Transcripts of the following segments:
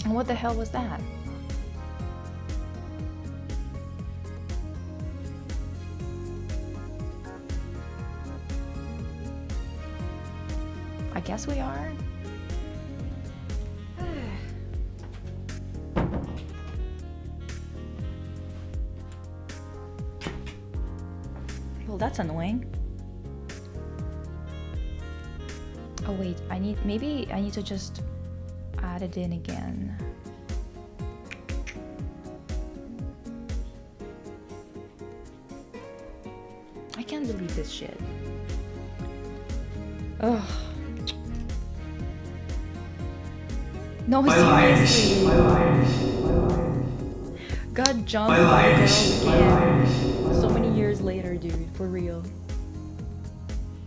What the hell was that? I guess we are. Well, that's annoying. Oh wait, maybe I need to just add it in again. I can't believe this shit. Ugh. No, seriously. Got jumped by a girl again. So many years later, dude, for real.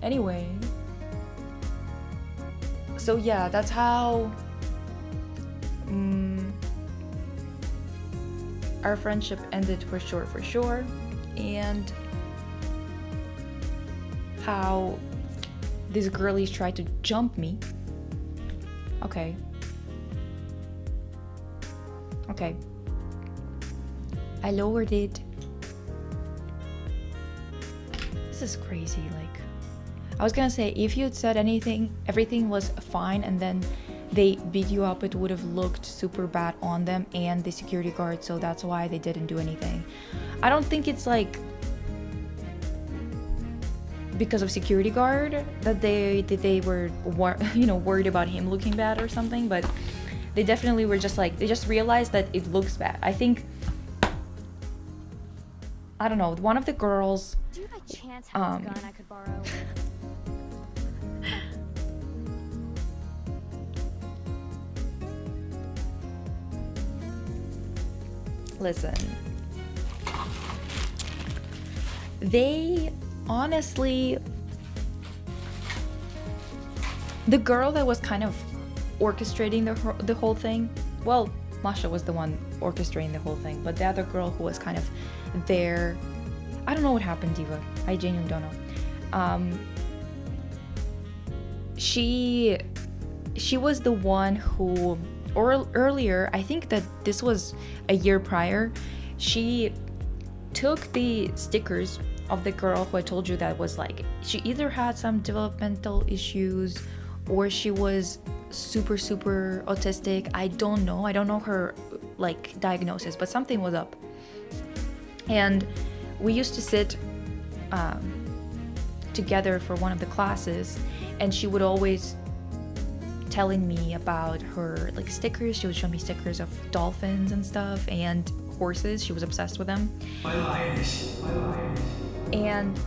Anyway. So yeah, that's how our friendship ended for sure. And how these girlies tried to jump me. Okay. I lowered it. This is crazy. Like, I was gonna say, if you'd said everything was fine, and then they beat you up, it would have looked super bad on them and the security guard, so that's why they didn't do anything. I don't think it's like because of security guard that they were worried about him looking bad or something, but they definitely were just like, they just realized that it looks bad. I think, I don't know, one of the girls, do you by chance have a gun I could borrow? listen, they honestly, the girl that was kind of orchestrating the whole thing, well, Masha was the one orchestrating the whole thing, but the other girl who was kind of there, I don't know what happened, Diva. I genuinely don't know. She was the one who, or earlier, I think that this was a year prior, she took the stickers of the girl who I told you that was like, she either had some developmental issues or she was super autistic. I don't know her like diagnosis, but something was up. And we used to sit together for one of the classes, and she would always telling me about her like stickers. She would show me stickers of dolphins and stuff and horses. She was obsessed with them. And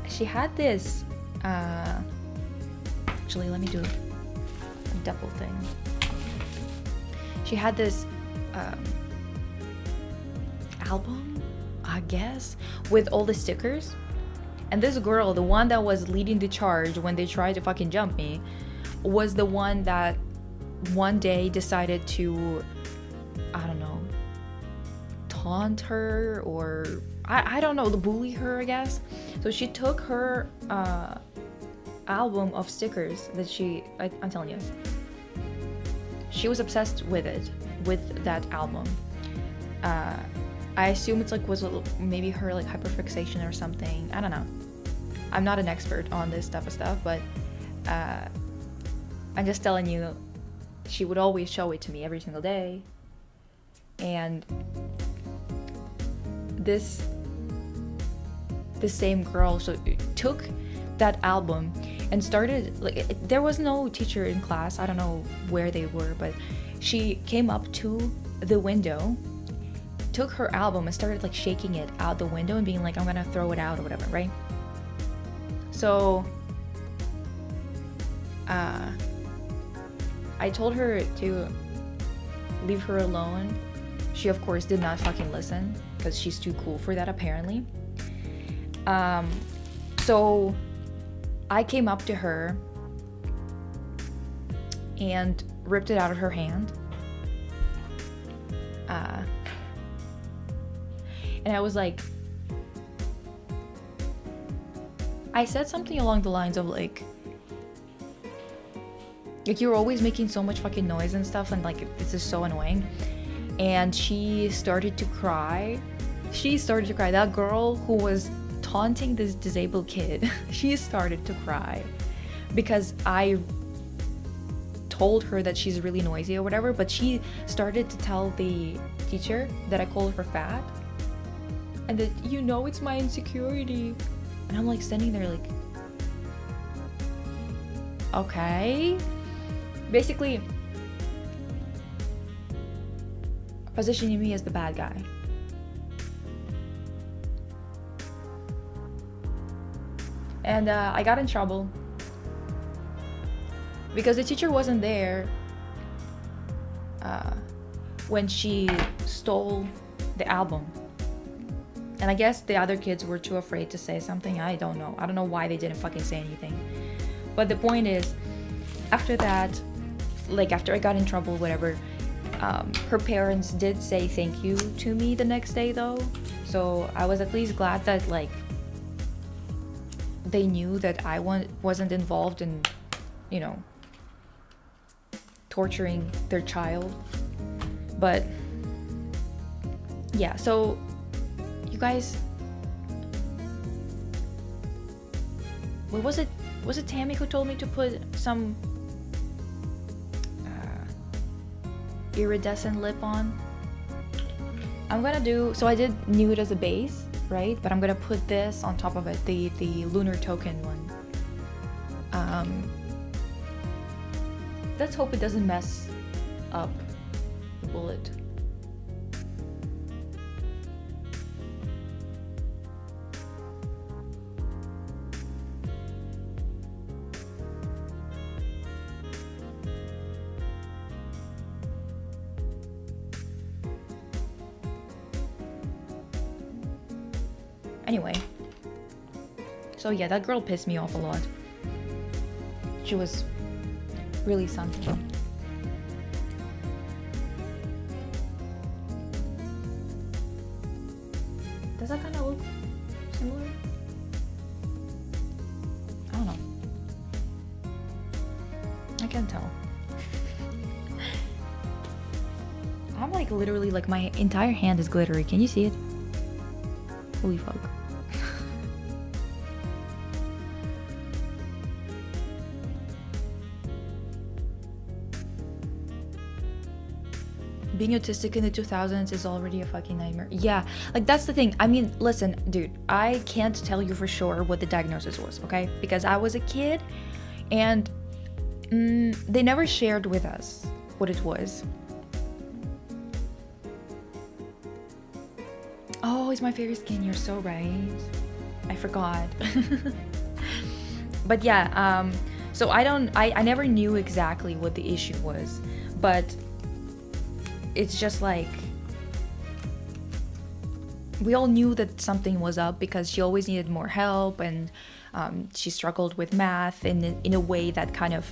she had this actually, let me do a double thing. She had this album, I guess, with all the stickers. And this girl, the one that was leading the charge when they tried to fucking jump me, was the one that one day decided to, I don't know, taunt her, or I don't know, bully her, I guess. So she took her album of stickers that I'm telling you, she was obsessed with it, with that album. I assume it's like, was maybe her like hyperfixation or something. I don't know. I'm not an expert on this type of stuff, but I'm just telling you, she would always show it to me every single day. And this same girl so took that album and started like, there was no teacher in class. I don't know where they were, but she came up to the window, took her album and started like shaking it out the window and being like, I'm gonna throw it out or whatever, right? So I told her to leave her alone. She of course did not fucking listen, because she's too cool for that apparently. So I came up to her and ripped it out of her hand. And I was like, I said something along the lines of like, Like, you're always making so much fucking noise and stuff, and like it's just so annoying. And she started to cry. That girl who was taunting this disabled kid, she started to cry because I told her that she's really noisy or whatever, but she started to tell the teacher that I called her fat and that, you know, it's my insecurity. And I'm like standing there like, okay. Basically positioning me as the bad guy. And I got in trouble because the teacher wasn't there when she stole the album. And I guess the other kids were too afraid to say something. I don't know why they didn't fucking say anything. But the point is, after that, like after I got in trouble, whatever, her parents did say thank you to me the next day though. So I was at least glad that like they knew that I wasn't involved in, you know, torturing their child. But yeah, so you guys, what was it? Was it Tammy who told me to put some iridescent lip on? I'm gonna do, so I did nude as a base, right? But I'm gonna put this on top of it, the lunar token one. Let's hope it doesn't mess up the bullet. Anyway, so yeah, that girl pissed me off a lot. She was really something. Does that kind of look similar? I don't know. I can't tell. I'm like literally like my entire hand is glittery. Can you see it? Holy fuck. Being autistic in the 2000s is already a fucking nightmare. Yeah, like that's the thing. I mean, listen, dude, I can't tell you for sure what the diagnosis was, okay? Because I was a kid and they never shared with us what it was. Oh, it's my favorite skin. You're so right. I forgot. But yeah, so I never knew exactly what the issue was, but it's just like we all knew that something was up because she always needed more help, and she struggled with math in a way that kind of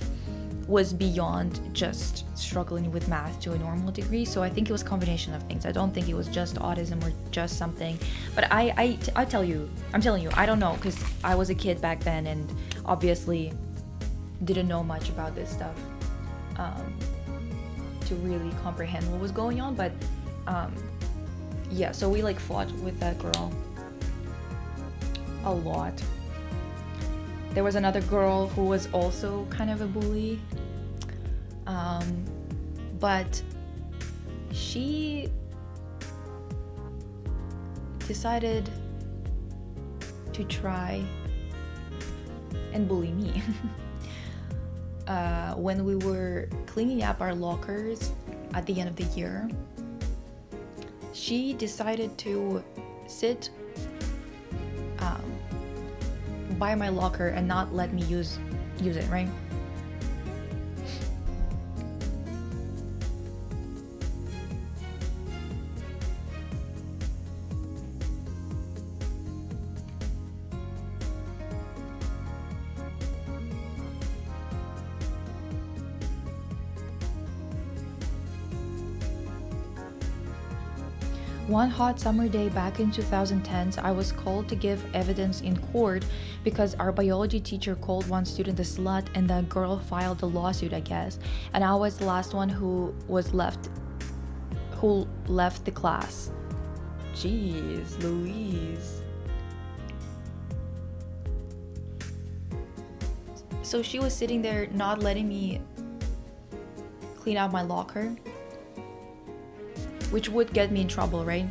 was beyond just struggling with math to a normal degree. So I think it was a combination of things. I don't think it was just autism or just something. But I'm telling you, I don't know, because I was a kid back then and obviously didn't know much about this stuff to really comprehend what was going on. But yeah, so we like fought with that girl a lot. There was another girl who was also kind of a bully, but she decided to try and bully me. When we were cleaning up our lockers at the end of the year, she decided to sit by my locker and not let me use it, right? One hot summer day back in 2010, I was called to give evidence in court because our biology teacher called one student a slut and that girl filed a lawsuit, I guess. And I was the last one who left the class. Jeez, Louise. So she was sitting there not letting me clean out my locker, which would get me in trouble, right?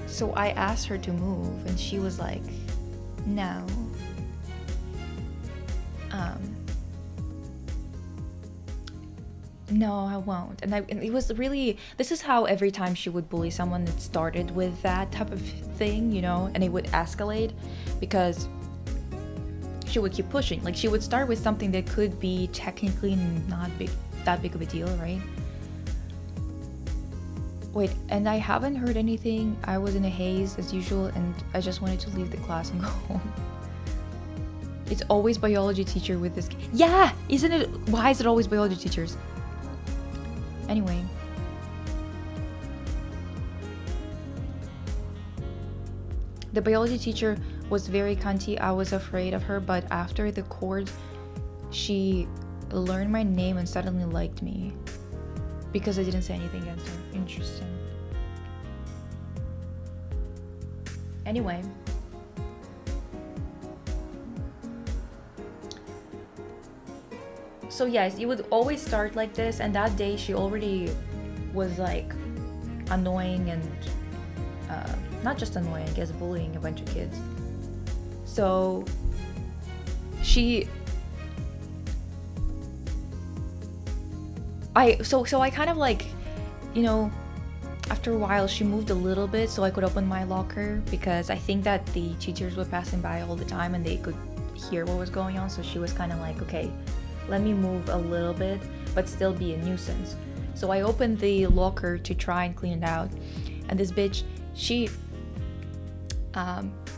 So I asked her to move and she was like, no. No, I won't. And it was really, this is how every time she would bully someone, it started with that type of thing, you know, and it would escalate because she would keep pushing. Like, she would start with something that could be technically not that big of a deal, right? Wait, and I haven't heard anything. I was in a haze as usual and I just wanted to leave the class and go home. It's always biology teacher with this. Yeah, isn't it? Why is it always biology teachers? Anyway. The biology teacher was very cunty. I was afraid of her, but after the court, she learned my name and suddenly liked me because I didn't say anything against her. Interesting. Anyway. So yes, it would always start like this, and that day she already was like annoying and not just annoying, I guess bullying a bunch of kids. So I kind of like, you know, after a while she moved a little bit so I could open my locker because I think that the teachers were passing by all the time and they could hear what was going on. So she was kind of like, okay, let me move a little bit but still be a nuisance. So I opened the locker to try and clean it out, and this bitch,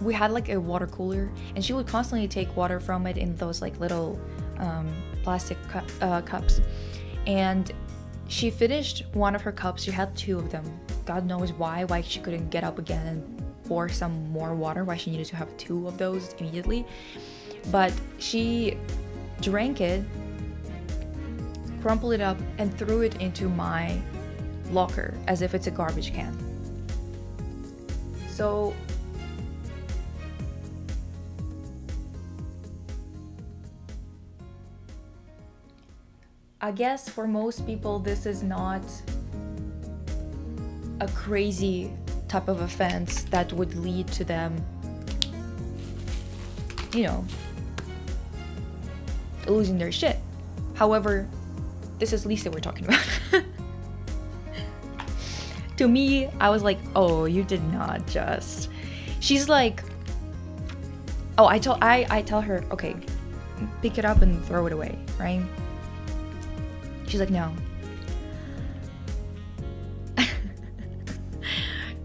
we had like a water cooler and she would constantly take water from it in those like little plastic cups, and she finished one of her cups. She had two of them. God knows why she couldn't get up again and pour some more water, why she needed to have two of those immediately. But she drank it, crumpled it up, and threw it into my locker as if it's a garbage can. So I guess for most people this is not a crazy type of offense that would lead to them, you know, losing their shit. However, this is Lisa we're talking about. To me, I was like, oh, you did not just. She's like, oh, I tell her, okay, pick it up and throw it away, right? She's like, no.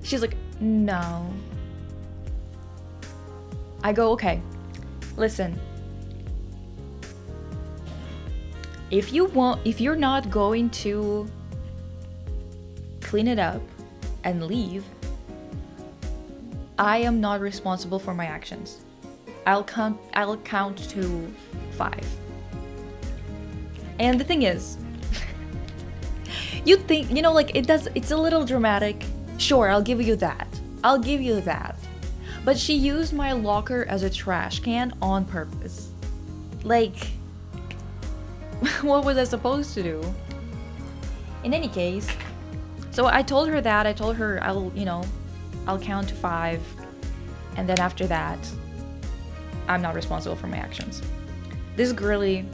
She's like, no. I go, okay, listen. If you're not going to clean it up and leave, I am not responsible for my actions. I'll count to 5. And the thing is, you think, you know, like it's a little dramatic. Sure, I'll give you that. But she used my locker as a trash can on purpose. Like, what was I supposed to do? In any case, so I told her that. I told her I'll count to 5, and then after that, I'm not responsible for my actions. This girlie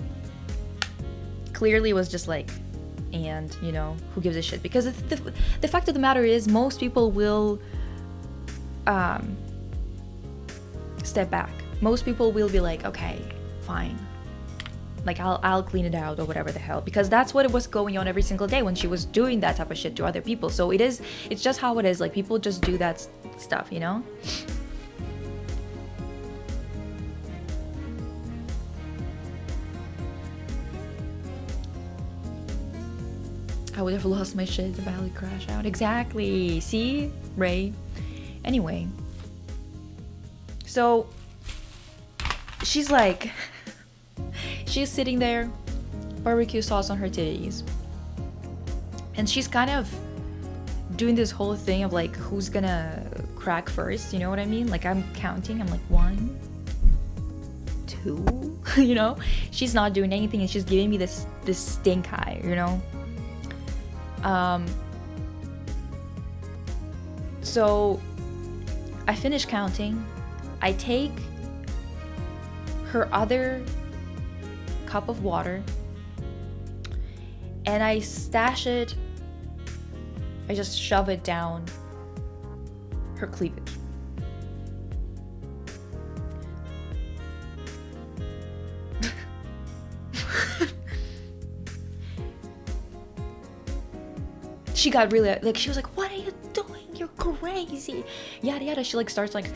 clearly was just like, and you know, who gives a shit? Because the fact of the matter is, most people will step back. Most people will be like, okay, fine, like I'll clean it out or whatever the hell, because that's what it was going on every single day when she was doing that type of shit to other people. So it's just how it is. Like, people just do that stuff, you know. I would have lost my shit if I would crash out. Exactly. See? Ray. Anyway. So she's like, she's sitting there, barbecue sauce on her titties. And she's kind of doing this whole thing of like, who's gonna crack first? You know what I mean? Like, I'm counting. I'm like, 1, 2, you know? She's not doing anything and she's giving me this stink eye, you know? So I finish counting. I take her other cup of water and I stash it. I just shove it down her cleavage. She got really, like, she was like, what are you doing? You're crazy. Yada yada. She like starts like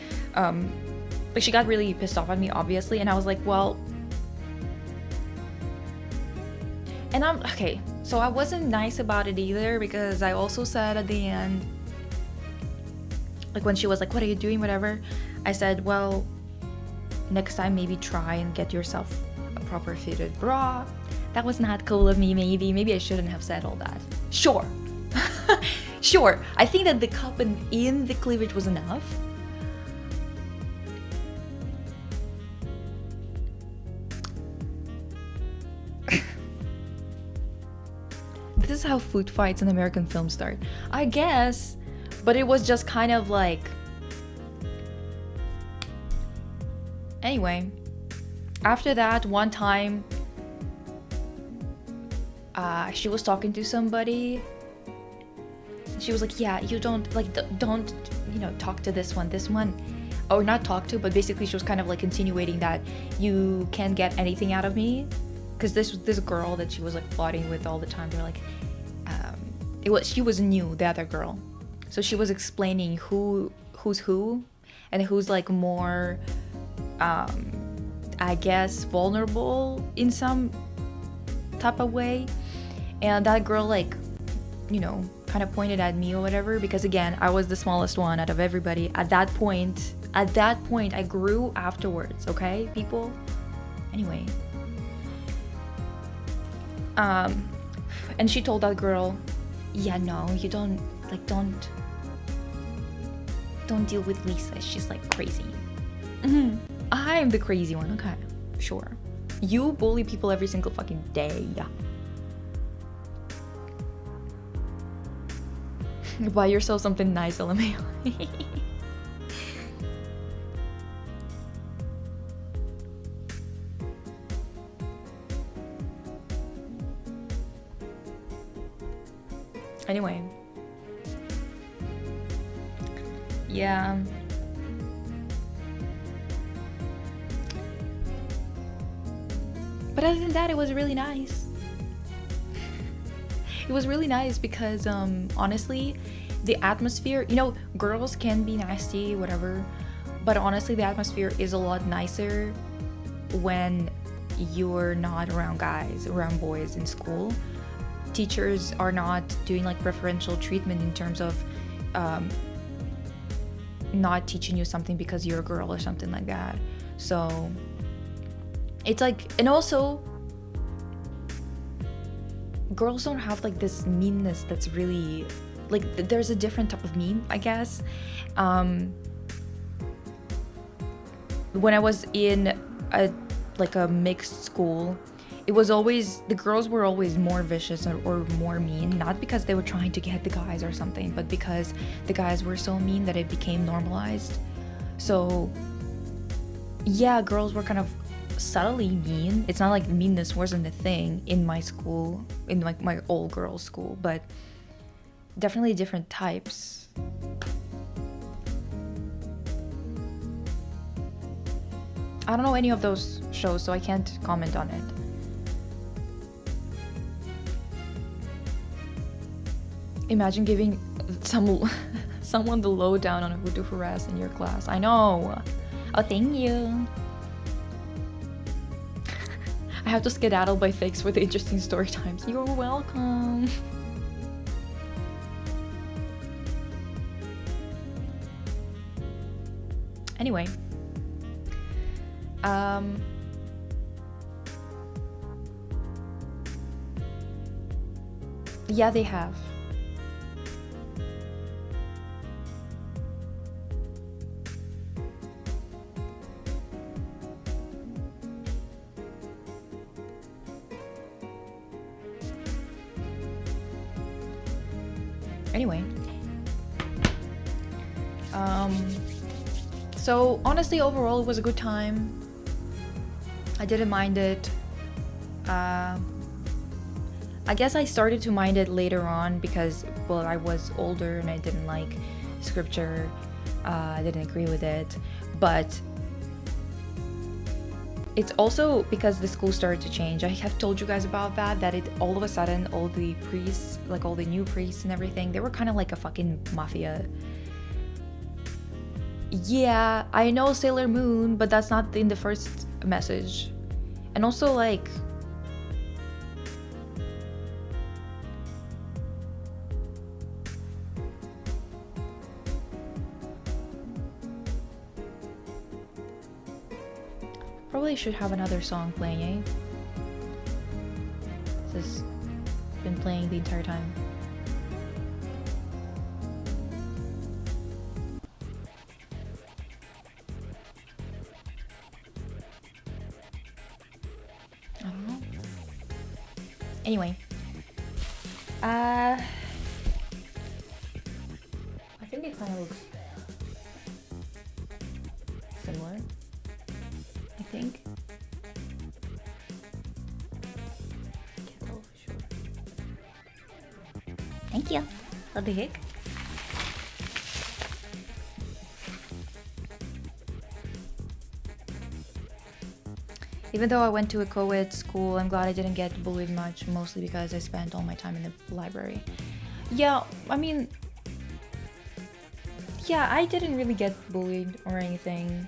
she got really pissed off at me, obviously, and I was like, well, and I'm okay, so I wasn't nice about it either, because I also said at the end, like when she was like, what are you doing, whatever, I said, well, next time maybe try and get yourself a proper fitted bra. That was not cool of me. Maybe I shouldn't have said all that. Sure. Sure, I think that the cup in the cleavage was enough. This is how food fights in American films start, I guess, but it was just kind of like... Anyway, after that, one time, she was talking to somebody. She was like, yeah, you don't, like, don't, you know, talk to this one, or not talk to, but basically she was kind of like insinuating that you can't get anything out of me, because this girl that she was like plotting with all the time, they're like, she was new, the other girl, so she was explaining who's who, and who's like more, I guess, vulnerable in some type of way, and that girl, like, you know, kind of pointed at me or whatever, because again, I was the smallest one out of everybody at that point. I grew afterwards, okay, people? Anyway. And she told that girl, yeah, no, you don't, like, don't deal with Lisa, she's like crazy. I'm the crazy one, okay, sure. You bully people every single fucking day. Buy yourself something nice, LMAO. Anyway. Yeah. But other than that, it was really nice. It was really nice because honestly, the atmosphere, you know, girls can be nasty, whatever, but honestly the atmosphere is a lot nicer when you're not around guys, around boys in school. Teachers are not doing like preferential treatment in terms of not teaching you something because you're a girl or something like that. So it's like, and also girls don't have like this meanness that's really like, there's a different type of mean, I guess. When I was in a mixed school, it was always, the girls were always more vicious or more mean, not because they were trying to get the guys or something, but because the guys were so mean that it became normalized. So yeah, girls were kind of subtly mean. It's not like meanness wasn't a thing in my school, in like my old girls' school, but definitely different types. I don't know any of those shows, so I can't comment on it. Imagine giving someone the lowdown on who to harass in your class. I know. Oh, thank you. I have to skedaddle by fakes for the interesting story times. You're welcome. Anyway, yeah, they have. Anyway, so honestly, overall, it was a good time. I didn't mind it. I guess I started to mind it later on because, well, I was older and I didn't like scripture. I didn't agree with it. But it's also because the school started to change. I have told you guys about that it all of a sudden, all the priests, like all the new priests and everything, they were kind of like a fucking mafia. Yeah, I know Sailor Moon, but that's not in the first message. And also, like, probably should have another song playing, eh? This has been playing the entire time. I don't know. Anyway. I think it kind of looks similar. I think. Can't tell for sure. Thank you. What the heck? Even though I went to a co-ed school, I'm glad I didn't get bullied much, mostly because I spent all my time in the library. Yeah, I mean, yeah, I didn't really get bullied or anything.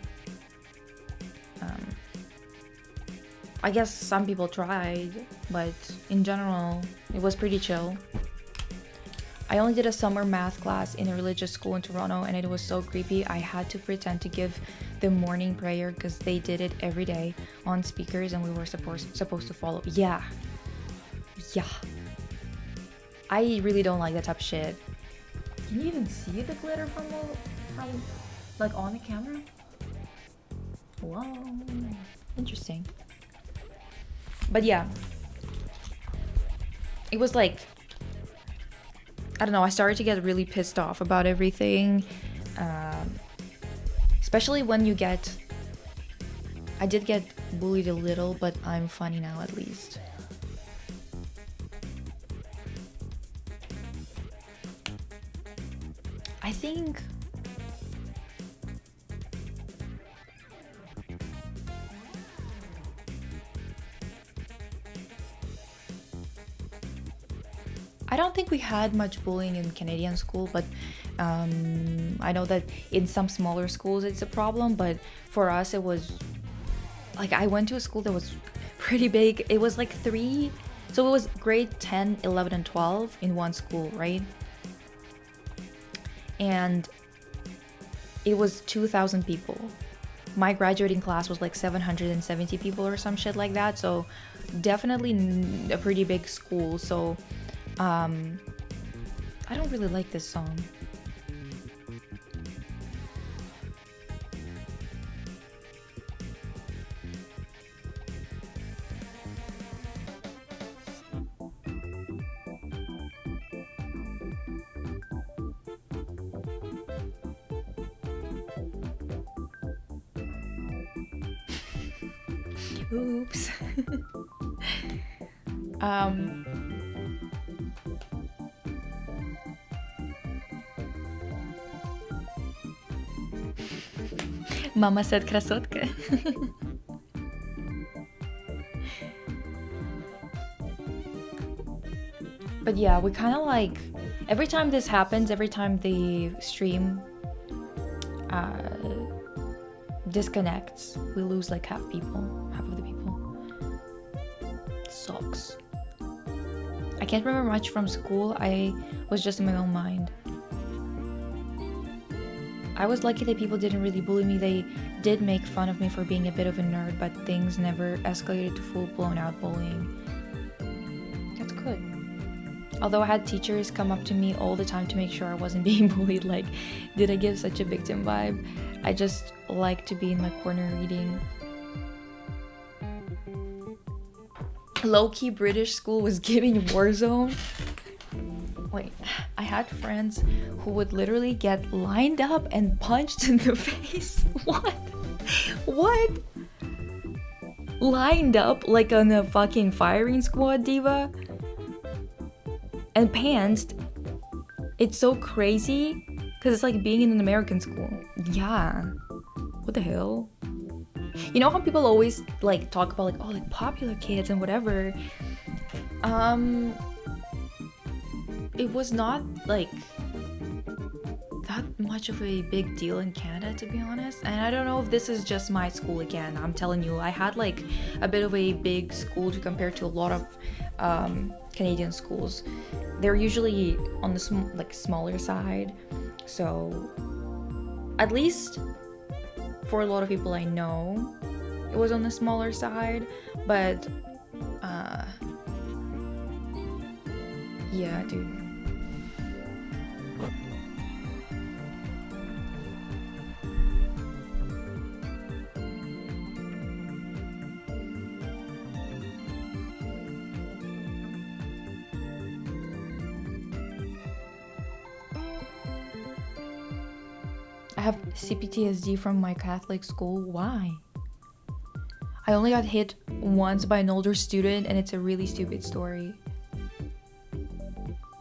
I guess some people tried, but in general, it was pretty chill. I only did a summer math class in a religious school in Toronto, and it was so creepy. I had to pretend to give the morning prayer because they did it every day on speakers, and we were supposed to follow. Yeah. I really don't like that type of shit. Can you even see the glitter from like on the camera? Whoa, interesting. But yeah, it was like, I don't know, I started to get really pissed off about everything. Especially when you get, I did get bullied a little, but I'm funny now at least. I think I don't think we had much bullying in Canadian school, but I know that in some smaller schools it's a problem, but for us it was like, I went to a school that was pretty big. It was like 3, so it was grade 10, 11, and 12 in one school, right? And it was 2,000 people. My graduating class was like 770 people or some shit like that, so definitely a pretty big school. So I don't really like this song. Oops. Mama said красотка. But yeah, we kind of like, every time this happens, every time the stream disconnects, we lose like half of the people. It sucks. I can't remember much from school. I was just in my own mind. I was lucky that people didn't really bully me. They did make fun of me for being a bit of a nerd, but things never escalated to full blown out bullying. That's good. Although I had teachers come up to me all the time to make sure I wasn't being bullied. Like, did I give such a victim vibe? I just like to be in my corner reading. Low-key British school was giving Warzone. Wait, I had friends who would literally get lined up and punched in the face. What? What? Lined up like on a fucking firing squad, diva? And pantsed. It's so crazy because it's like being in an American school. Yeah. What the hell? You know how people always like talk about like, oh, like popular kids and whatever. It was not like that much of a big deal in Canada, to be honest. And I don't know if this is just my school again. I'm telling you, I had like a bit of a big school to compare to a lot of Canadian schools. They're usually on the smaller side. So at least for a lot of people I know, it was on the smaller side. But yeah, dude. I have CPTSD from my Catholic school. Why? I only got hit once by an older student, and it's a really stupid story.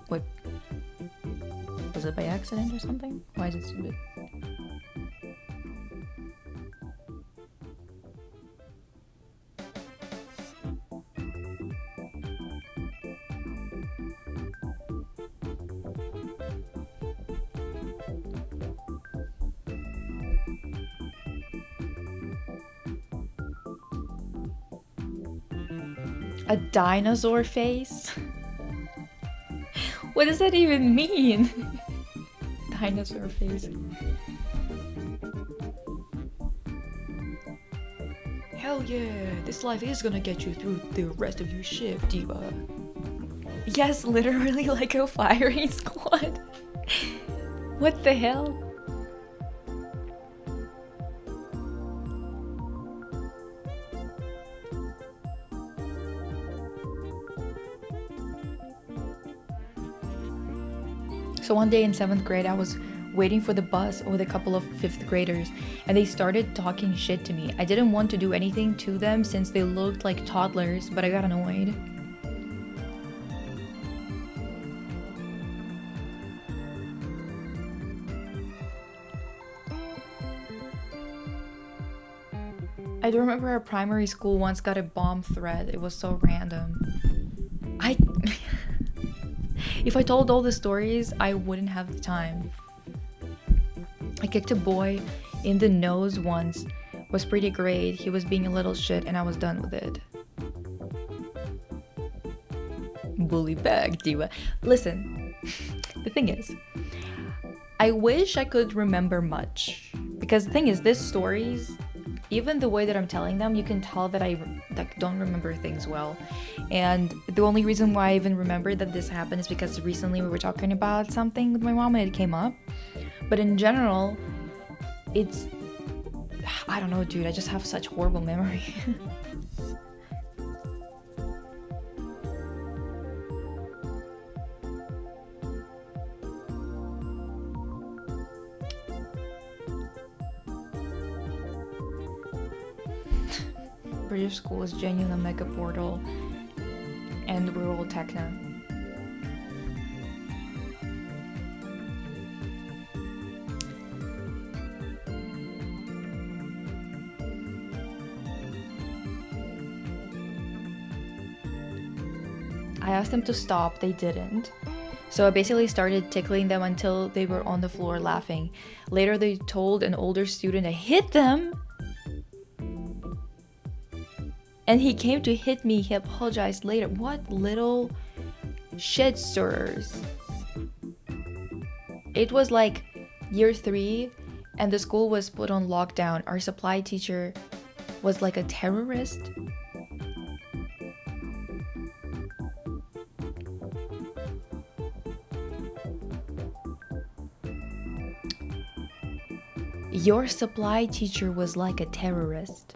What? Was it by accident or something? Why is it stupid? A dinosaur face? What does that even mean? Dinosaur face. Hell yeah, this life is gonna get you through the rest of your shift, diva. Yes, literally like a firing squad. What the hell? So one day in 7th grade, I was waiting for the bus with a couple of 5th graders, and they started talking shit to me. I didn't want to do anything to them since they looked like toddlers, but I got annoyed. I do remember our primary school once got a bomb threat. It was so random. If I told all the stories, I wouldn't have the time. I kicked a boy in the nose once. Was pretty great. He was being a little shit and I was done with it. Bully back, diva. Listen, the thing is, I wish I could remember much. Because the thing is, these stories, even the way that I'm telling them, you can tell that I don't remember things well. And the only reason why I even remember that this happened is because recently we were talking about something with my mom and it came up. But in general, it's... I don't know, dude. I just have such horrible memory. British school is genuine a mega portal, and we're all techno. I asked them to stop, they didn't. So I basically started tickling them until they were on the floor laughing. Later they told an older student I hit them. And he came to hit me, he apologized later. What little shit stirrers. It was like year 3 and the school was put on lockdown. Our supply teacher was like a terrorist. Your supply teacher was like a terrorist.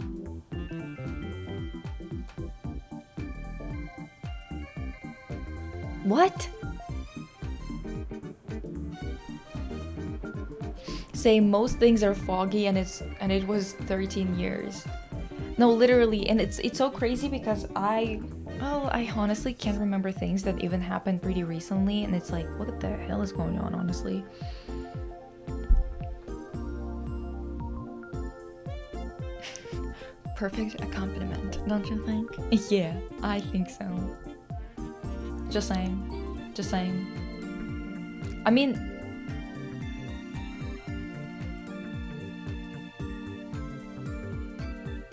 What? Say most things are foggy and it was 13 years. No, literally, and it's so crazy because I honestly can't remember things that even happened pretty recently, and it's like, what the hell is going on, honestly? Perfect accompaniment, don't you think? Yeah, I think so. Just saying. Just saying. I mean,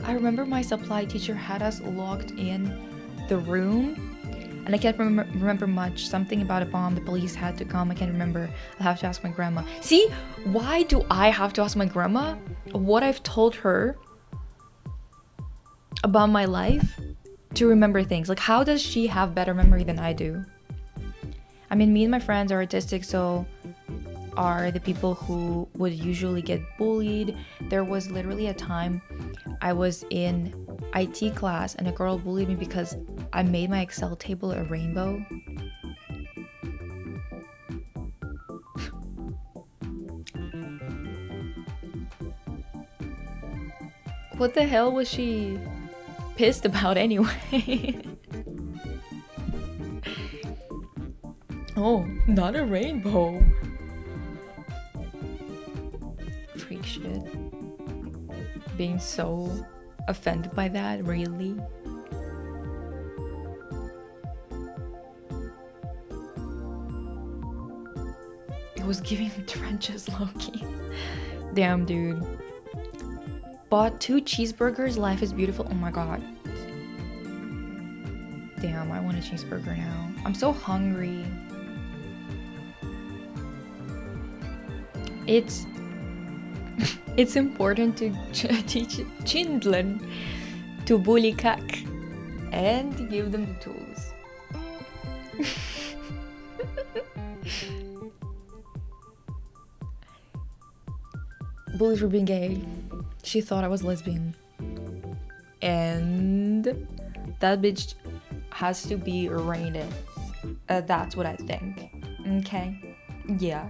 I remember my supply teacher had us locked in the room, and I can't remember much. Something about a bomb, the police had to come. I can't remember. I'll have to ask my grandma. See, why do I have to ask my grandma what I've told her about my life to remember things? Like, how does she have better memory than I do? I mean, me and my friends are artistic, so are the people who would usually get bullied. There was literally a time I was in IT class and a girl bullied me because I made my Excel table a rainbow. What the hell was she pissed about anyway? Oh, not a rainbow. Freak shit. Being so offended by that, really? It was giving trenches, Loki. Damn, dude. Bought 2 cheeseburgers, life is beautiful. Oh my god. Damn, I want a cheeseburger now. I'm so hungry. It's important to teach children to bully kak and to give them the tools. Bullies for being gay. She thought I was lesbian. And that bitch has to be rated. That's what I think. Okay? Yeah.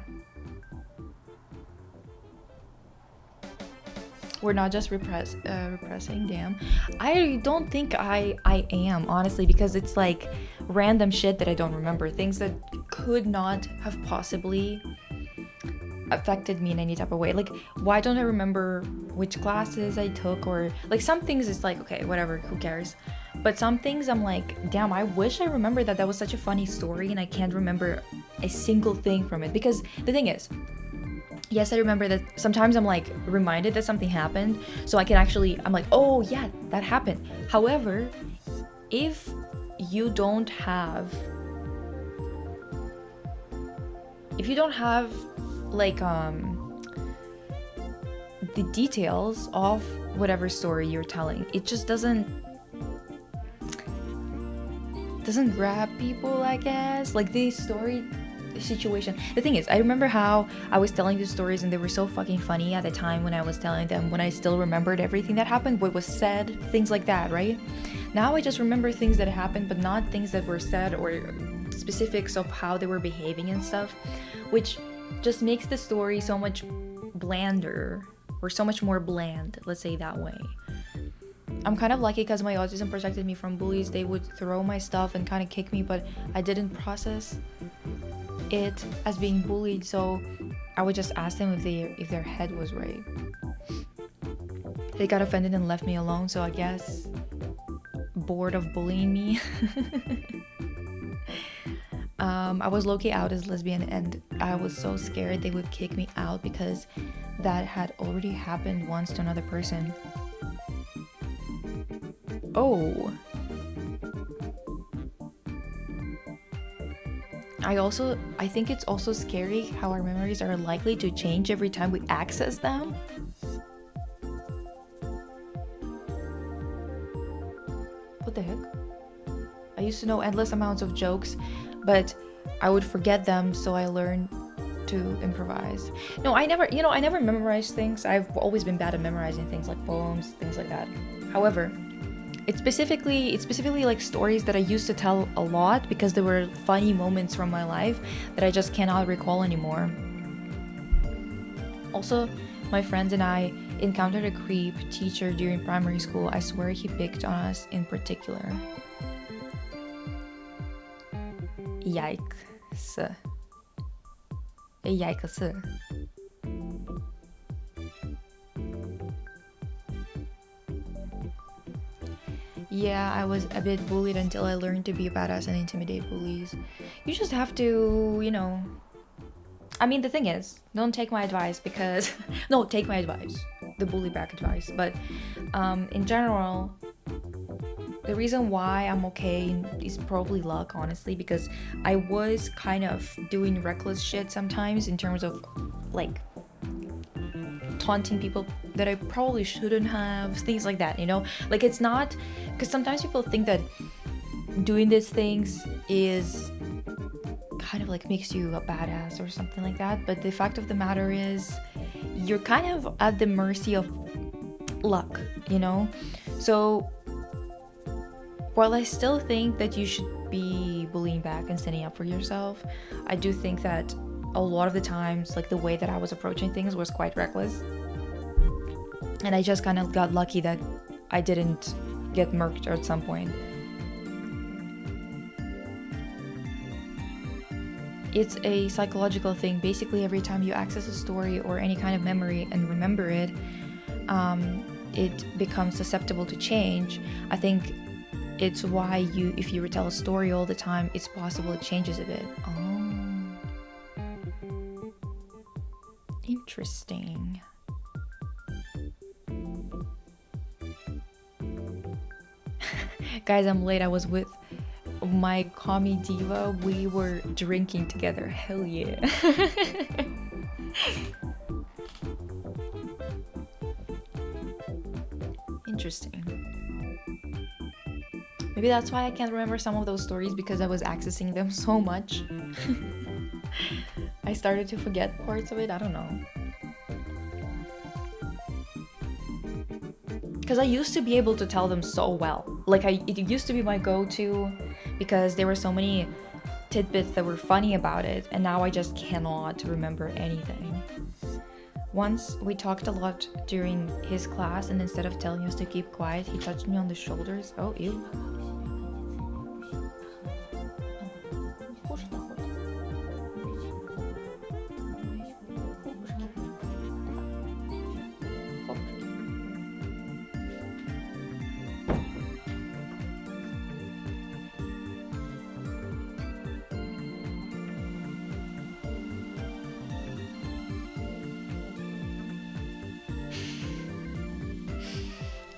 We're not just repressing, damn. I don't think I am, honestly, because it's like random shit that I don't remember. Things that could not have possibly affected me in any type of way. Like, why don't I remember which classes I took, or like some things it's like, okay, whatever, who cares? But some things I'm like, damn, I wish I remembered that was such a funny story and I can't remember a single thing from it. Because the thing is, yes, I remember that sometimes I'm like reminded that something happened, so I can actually, I'm like, oh yeah, that happened. However, if you don't have like the details of whatever story you're telling, it just doesn't grab people, I guess. Like the story situation. The thing is, I remember how I was telling the stories and they were so fucking funny at the time when I was telling them, when I still remembered everything that happened, what was said, things like that, right? Now I just remember things that happened, but not things that were said or specifics of how they were behaving and stuff, which just makes the story so much blander, or so much more bland, let's say that way. I'm kind of lucky because my autism protected me from bullies. They would throw my stuff and kind of kick me, but I didn't process it as being bullied, so I would just ask them if their head was right. They got offended and left me alone, so I guess bored of bullying me. I was low-key out as lesbian, and I was so scared they would kick me out because that had already happened once to another person. Oh. I think it's also scary how our memories are likely to change every time we access them. What the heck? I used to know endless amounts of jokes, but I would forget them, so I learned to improvise. No, I never memorized things. I've always been bad at memorizing things like poems, things like that. However, it's specifically like stories that I used to tell a lot because there were funny moments from my life that I just cannot recall anymore. Also, my friends and I encountered a creep teacher during primary school. I swear he picked on us in particular. Yikes. Yikes. Yeah, I was a bit bullied until I learned to be a badass and intimidate bullies. You just have to, I mean, the thing is, don't take my advice because... No, take my advice. The bully back advice. But in general, the reason why I'm okay is probably luck, honestly, because I was kind of doing reckless shit sometimes in terms of, like, taunting people that I probably shouldn't have, things like that, Like, it's not... Because sometimes people think that doing these things is kind of like makes you a badass or something like that, but the fact of the matter is you're kind of at the mercy of luck, So while I still think that you should be bullying back and standing up for yourself, I do think that a lot of the times, like, the way that I was approaching things was quite reckless, and I just kind of got lucky that I didn't get murked at some point. It's a psychological thing. Basically, every time you access a story or any kind of memory and remember it, it becomes susceptible to change. I think it's why if you retell a story all the time, it's possible it changes a bit. Oh, interesting. Guys, I'm late. I was with my commie diva. We were drinking together. Hell yeah. Interesting. Maybe that's why I can't remember some of those stories, because I was accessing them so much. I started to forget parts of it. I don't know. Because I used to be able to tell them so well. Like, it used to be my go-to because there were so many tidbits that were funny about it, and now I just cannot remember anything. Once we talked a lot during his class, and instead of telling us to keep quiet, he touched me on the shoulders. Oh, ew.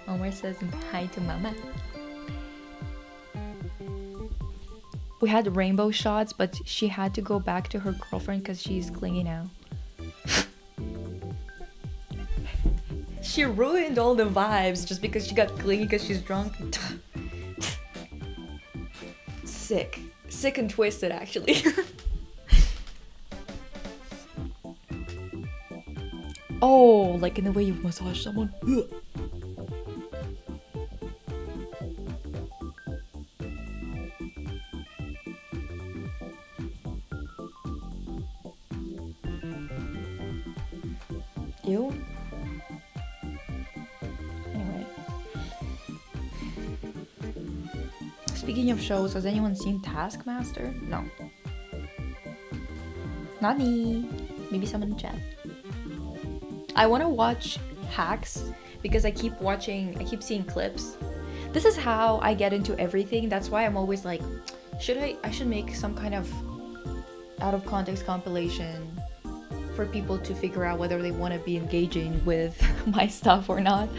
Omar says hi to mama. We had rainbow shots, but she had to go back to her girlfriend because she's clingy now. She ruined all the vibes just because she got clingy because she's drunk. Sick. Sick and twisted, actually. Oh, like in the way you massage someone. Ew. Anyway. Speaking of shows, has anyone seen Taskmaster? No. Not me. Maybe someone in chat. I want to watch Hacks because I keep seeing clips. This is how I get into everything. That's why I'm always like, I should make some kind of out of context compilation for people to figure out whether they want to be engaging with my stuff or not,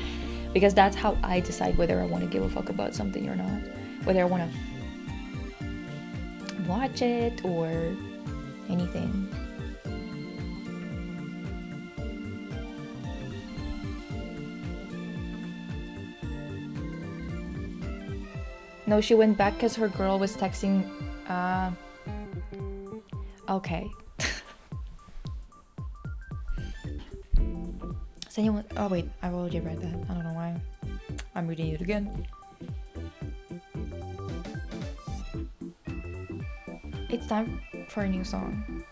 because that's how I decide whether I want to give a fuck about something or not, whether I want to watch it or anything. No, she went back because her girl was texting. Okay. Does anyone? Oh wait, I already read that. I don't know why. I'm reading it again. It's time for a new song.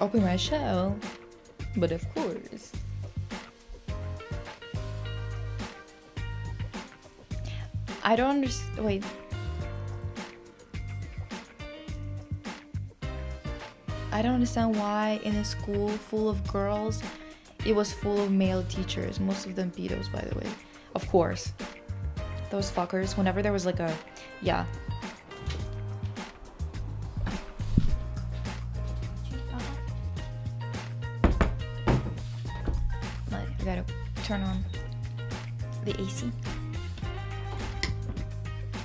Open my shell, but of course. I don't understand. Wait. I don't understand why in a school full of girls, it was full of male teachers. Most of them pedos, by the way. Of course. Those fuckers. Whenever there was like a... Yeah. I gotta turn on the AC.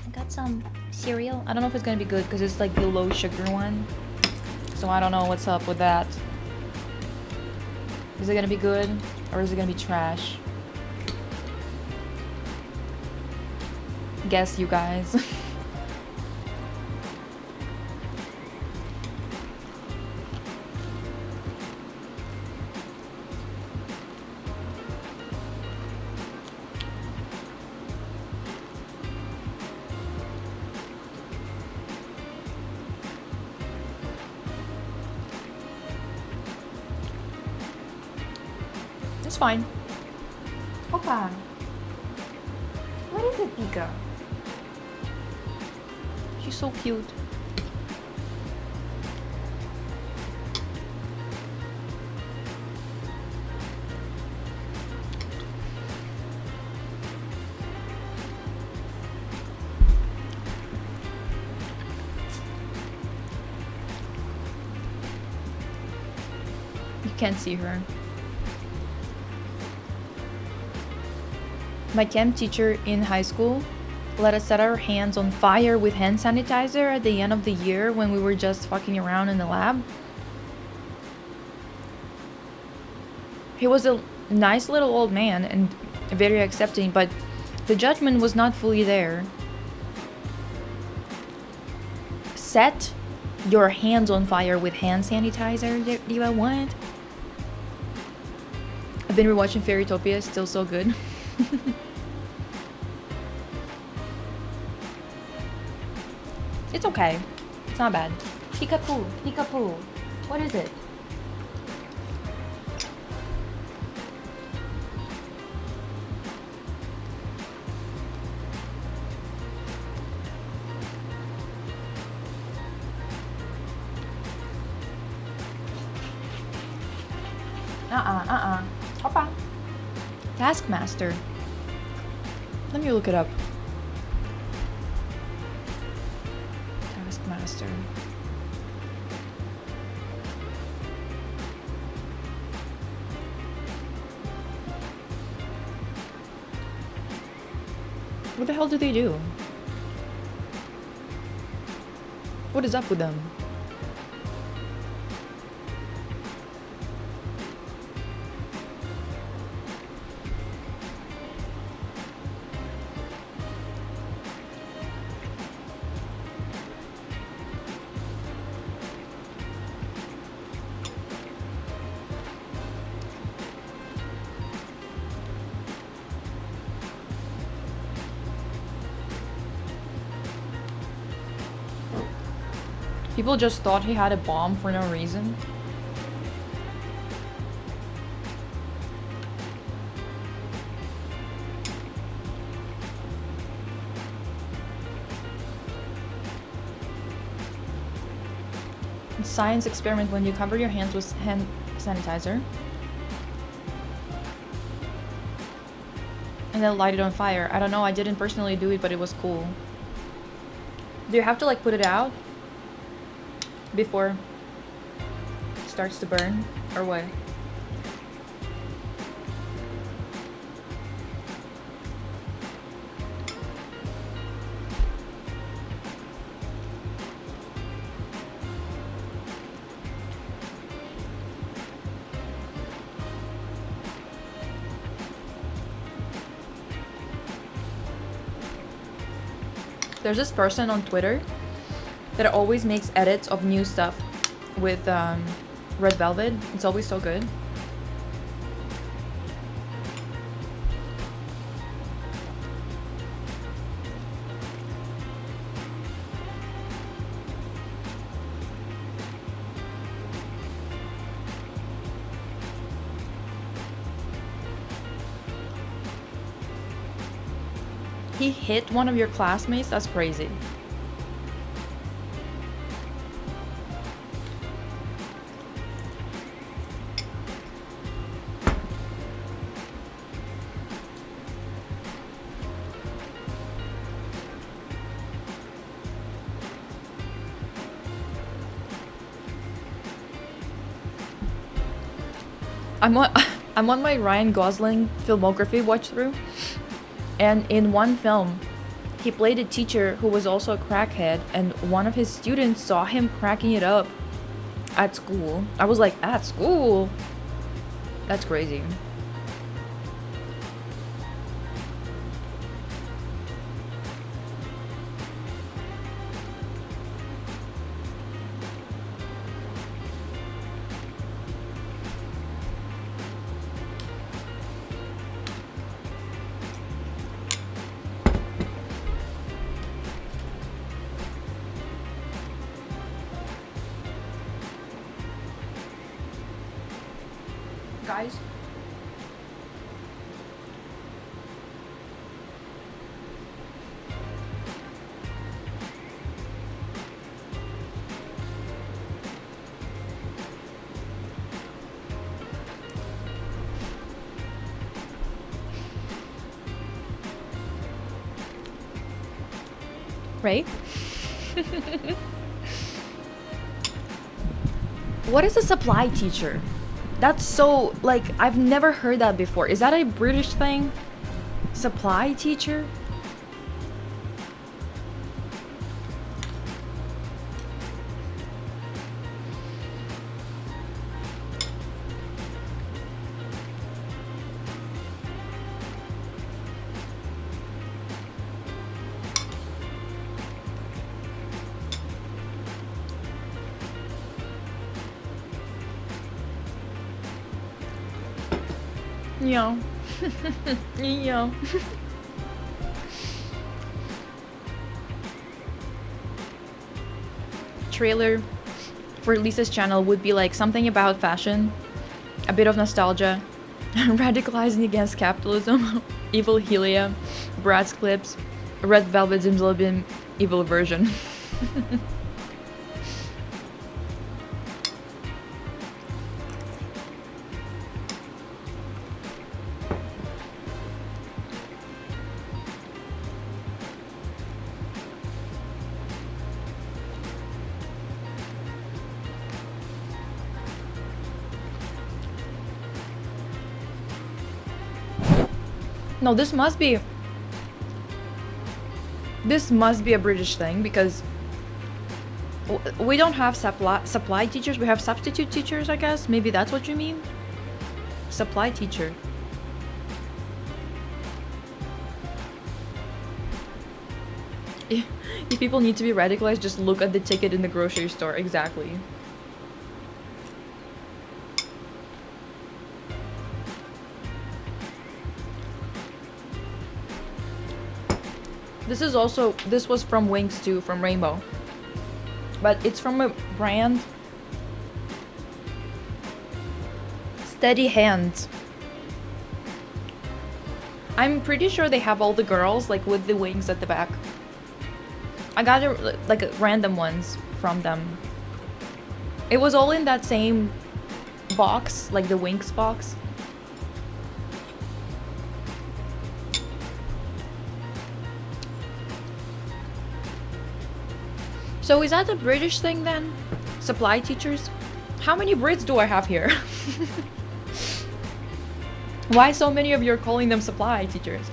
I got some cereal. I don't know if it's gonna be good because it's like the low sugar one. So I don't know what's up with that. Is it gonna be good or is it gonna be trash? Guess, you guys. It's fine. Opa. What is it, Pika? She's so cute. You can't see her. My chem teacher in high school let us set our hands on fire with hand sanitizer at the end of the year when we were just fucking around in the lab. He was a nice little old man and very accepting, but the judgment was not fully there. Set your hands on fire with hand sanitizer, do you want? I've been rewatching Fairytopia, still so good. It's okay. It's not bad. Peekapoo, peekapoo. What is it? Opa. Taskmaster. Let me look it up. Taskmaster. What the hell do they do? What is up with them? People just thought he had a bomb for no reason. Science experiment: when you cover your hands with hand sanitizer, and then light it on fire. I don't know, I didn't personally do it, but it was cool. Do you have to like put it out before it starts to burn, or what? There's this person on Twitter that always makes edits of new stuff with Red Velvet. It's always so good. He hit one of your classmates? That's crazy. I'm on, I'm on my Ryan Gosling filmography watch through. And in one film, he played a teacher who was also a crackhead, and one of his students saw him cracking it up at school. I was like, at school? That's crazy. Guys, right? What is a supply teacher? That's so, like, I've never heard that before. Is that a British thing? Supply teacher? Yeah. Yeah. Trailer for Lisa's channel would be like something about fashion, a bit of nostalgia, radicalizing against capitalism, evil Helia, Brad's clips, Red Velvet Zimzalabim, evil version. No, this must be a British thing, because we don't have supply teachers, we have substitute teachers, I guess. Maybe that's what you mean? Supply teacher. If people need to be radicalized, just look at the ticket in the grocery store. Exactly. This was from Wings too, from Rainbow. But it's from a brand. Steady Hands. I'm pretty sure they have all the girls, like, with the wings at the back. I got like random ones from them. It was all in that same box, like the Winx box. So is that the British thing then? Supply teachers? How many Brits do I have here? Why so many of you are calling them supply teachers?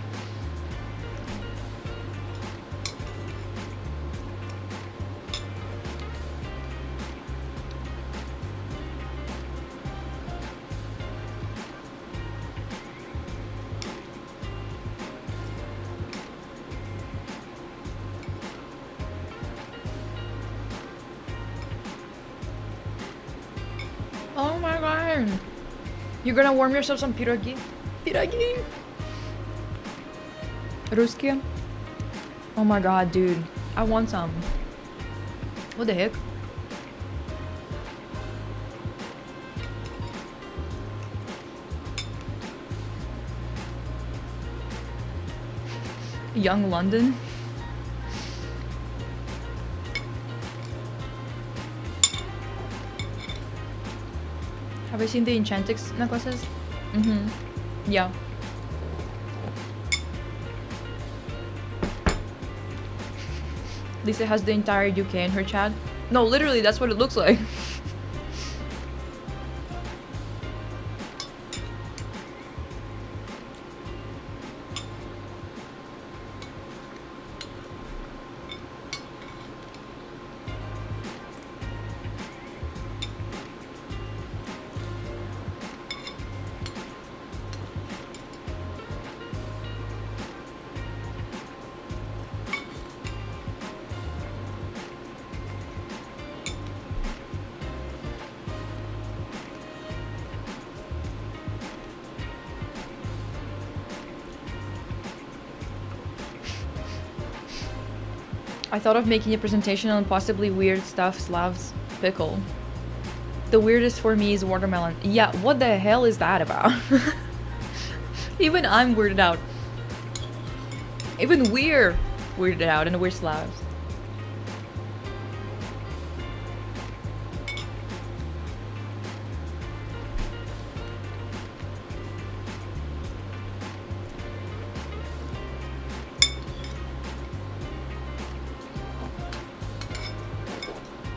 Oh my god. You're gonna warm yourself some pierogi? Pierogi? Русские? Oh my god, dude. I want some. What the heck? Young London? Have I seen the Enchantix necklaces? Mm-hmm. Yeah. Lisa has the entire UK in her chat. No, literally, that's what it looks like. I thought of making a presentation on possibly weird stuff Slavs pickle. The weirdest for me is watermelon. Yeah, what the hell is that about? Even I'm weirded out. Even we're weirded out and we're Slavs.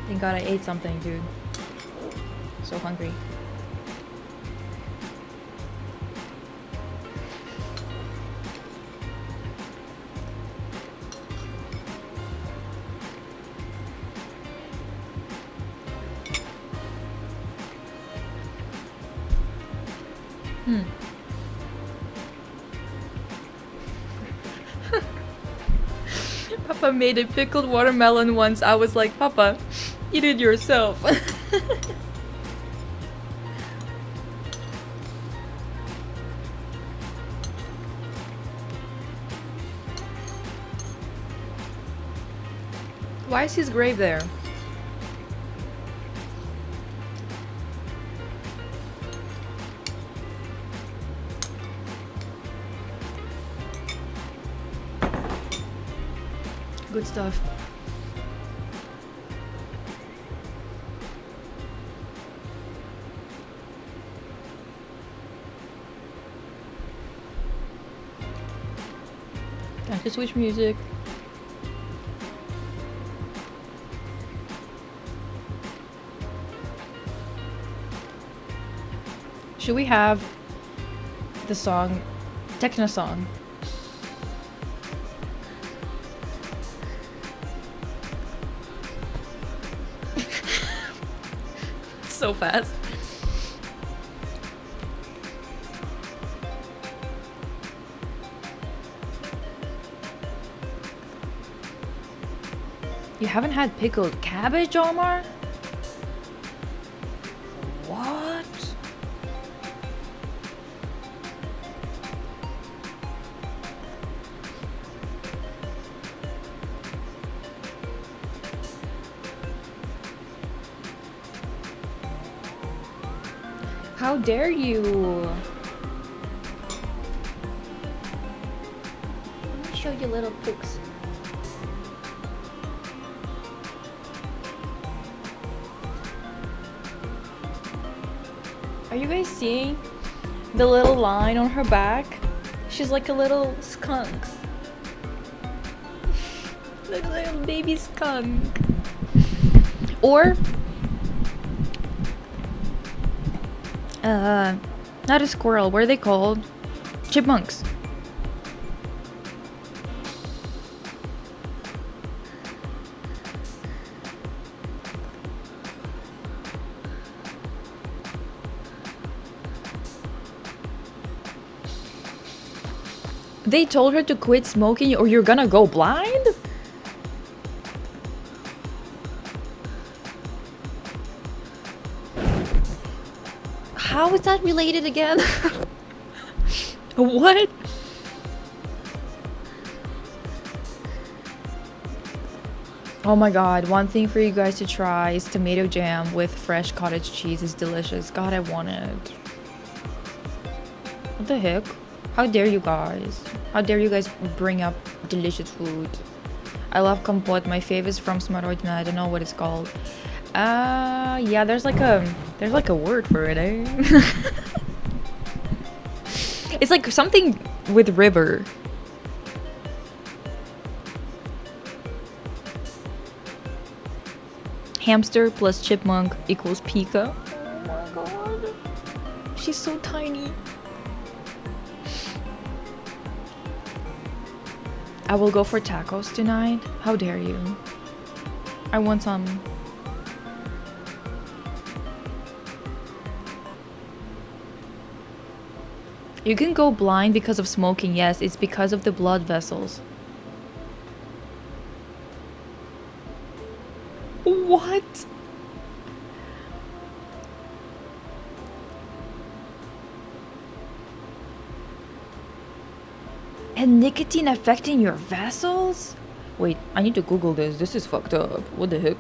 Thank God I ate something, dude. So hungry. Papa made a pickled watermelon once. I was like, Papa, eat it yourself. Why is his grave there? Good stuff. Time to switch music. Should we have the song, techno song? So fast. You haven't had pickled cabbage, Omar? What? How dare you? Let me show you little pooks. Are you guys seeing the little line on her back? She's like a little skunk. Like a little baby skunk. Or not a squirrel, what are they called? Chipmunks. They told her to quit smoking or you're gonna go blind? How is that related again? What? Oh my god, one thing for you guys to try is tomato jam with fresh cottage cheese. It's delicious. God, I want it. What the heck? How dare you guys? How dare you guys bring up delicious food? I love compote. My fave is from Smarotna. I don't know what it's called. Yeah, there's like a word for it, eh? It's like something with river. Hamster plus chipmunk equals Pika. Oh my god. She's so tiny. I will go for tacos tonight. How dare you? I want some. You can go blind because of smoking. Yes, it's because of the blood vessels. What? And nicotine affecting your vessels? Wait, I need to Google this. This is fucked up. What the heck?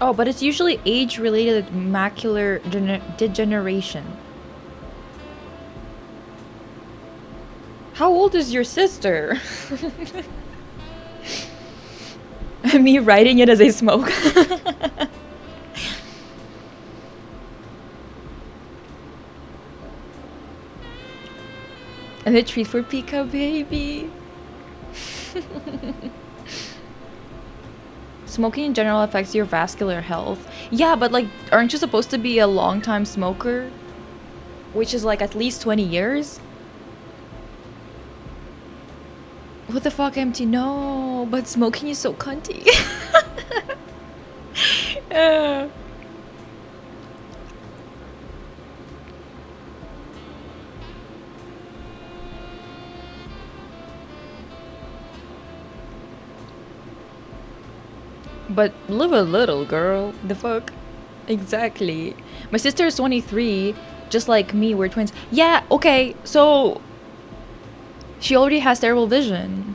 Oh, but it's usually age-related macular degeneration. How old is your sister? Me writing it as I smoke. And a treat for Pika, baby. Smoking in general affects your vascular health. Yeah, but like, aren't you supposed to be a long-time smoker? Which is like at least 20 years? What the fuck, empty? No, but smoking is so cunty. But live a little, girl. The fuck? Exactly. My sister is 23, just like me, we're twins. Yeah, okay, so she already has terrible vision.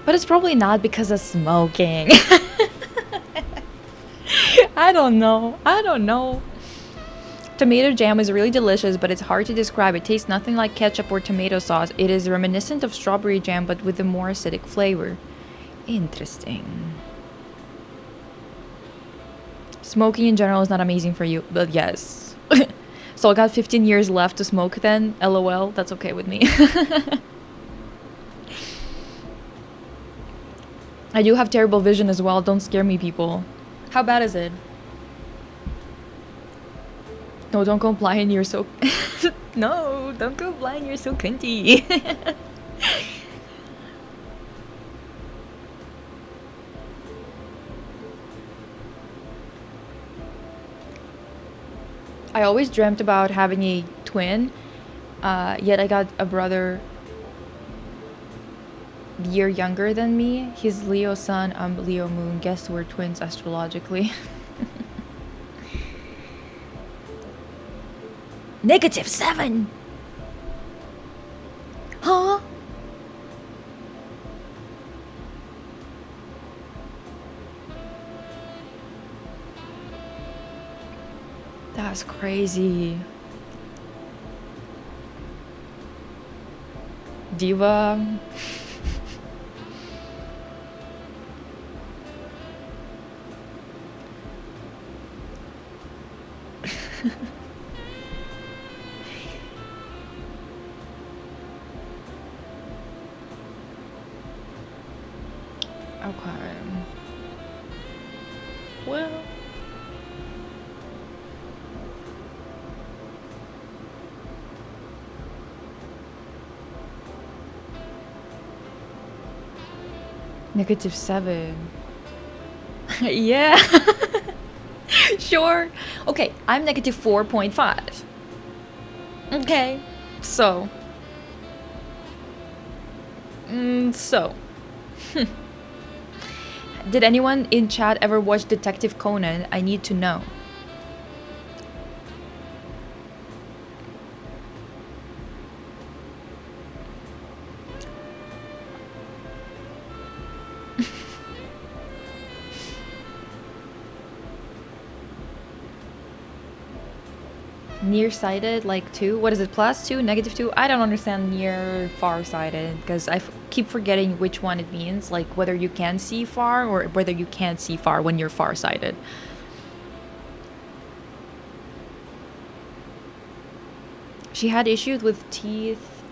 But it's probably not because of smoking. I don't know. I don't know. Tomato jam is really delicious, but it's hard to describe. It tastes nothing like ketchup or tomato sauce. It is reminiscent of strawberry jam, but with a more acidic flavor. Interesting. Smoking in general is not amazing for you, but yes. So I got 15 years left to smoke then. LOL, that's okay with me. I do have terrible vision as well. Don't scare me, people. How bad is it? No, don't go blind, you're so... No, don't go blind, you're so cunty. I always dreamt about having a twin, yet I got a brother a year younger than me. He's Leo sun, I'm Leo moon. Guess we're twins astrologically. -7! Huh? That's crazy. Diva. Okay. Well. -7. Yeah. Sure. Okay, I'm -4.5. Okay. So. So. Did anyone in chat ever watch Detective Conan? I need to know. Nearsighted, like 2? What is it, +2, -2? I don't understand near farsighted because I keep forgetting which one it means, like whether you can see far or whether you can't see far when you're farsighted. She had issues with teeth,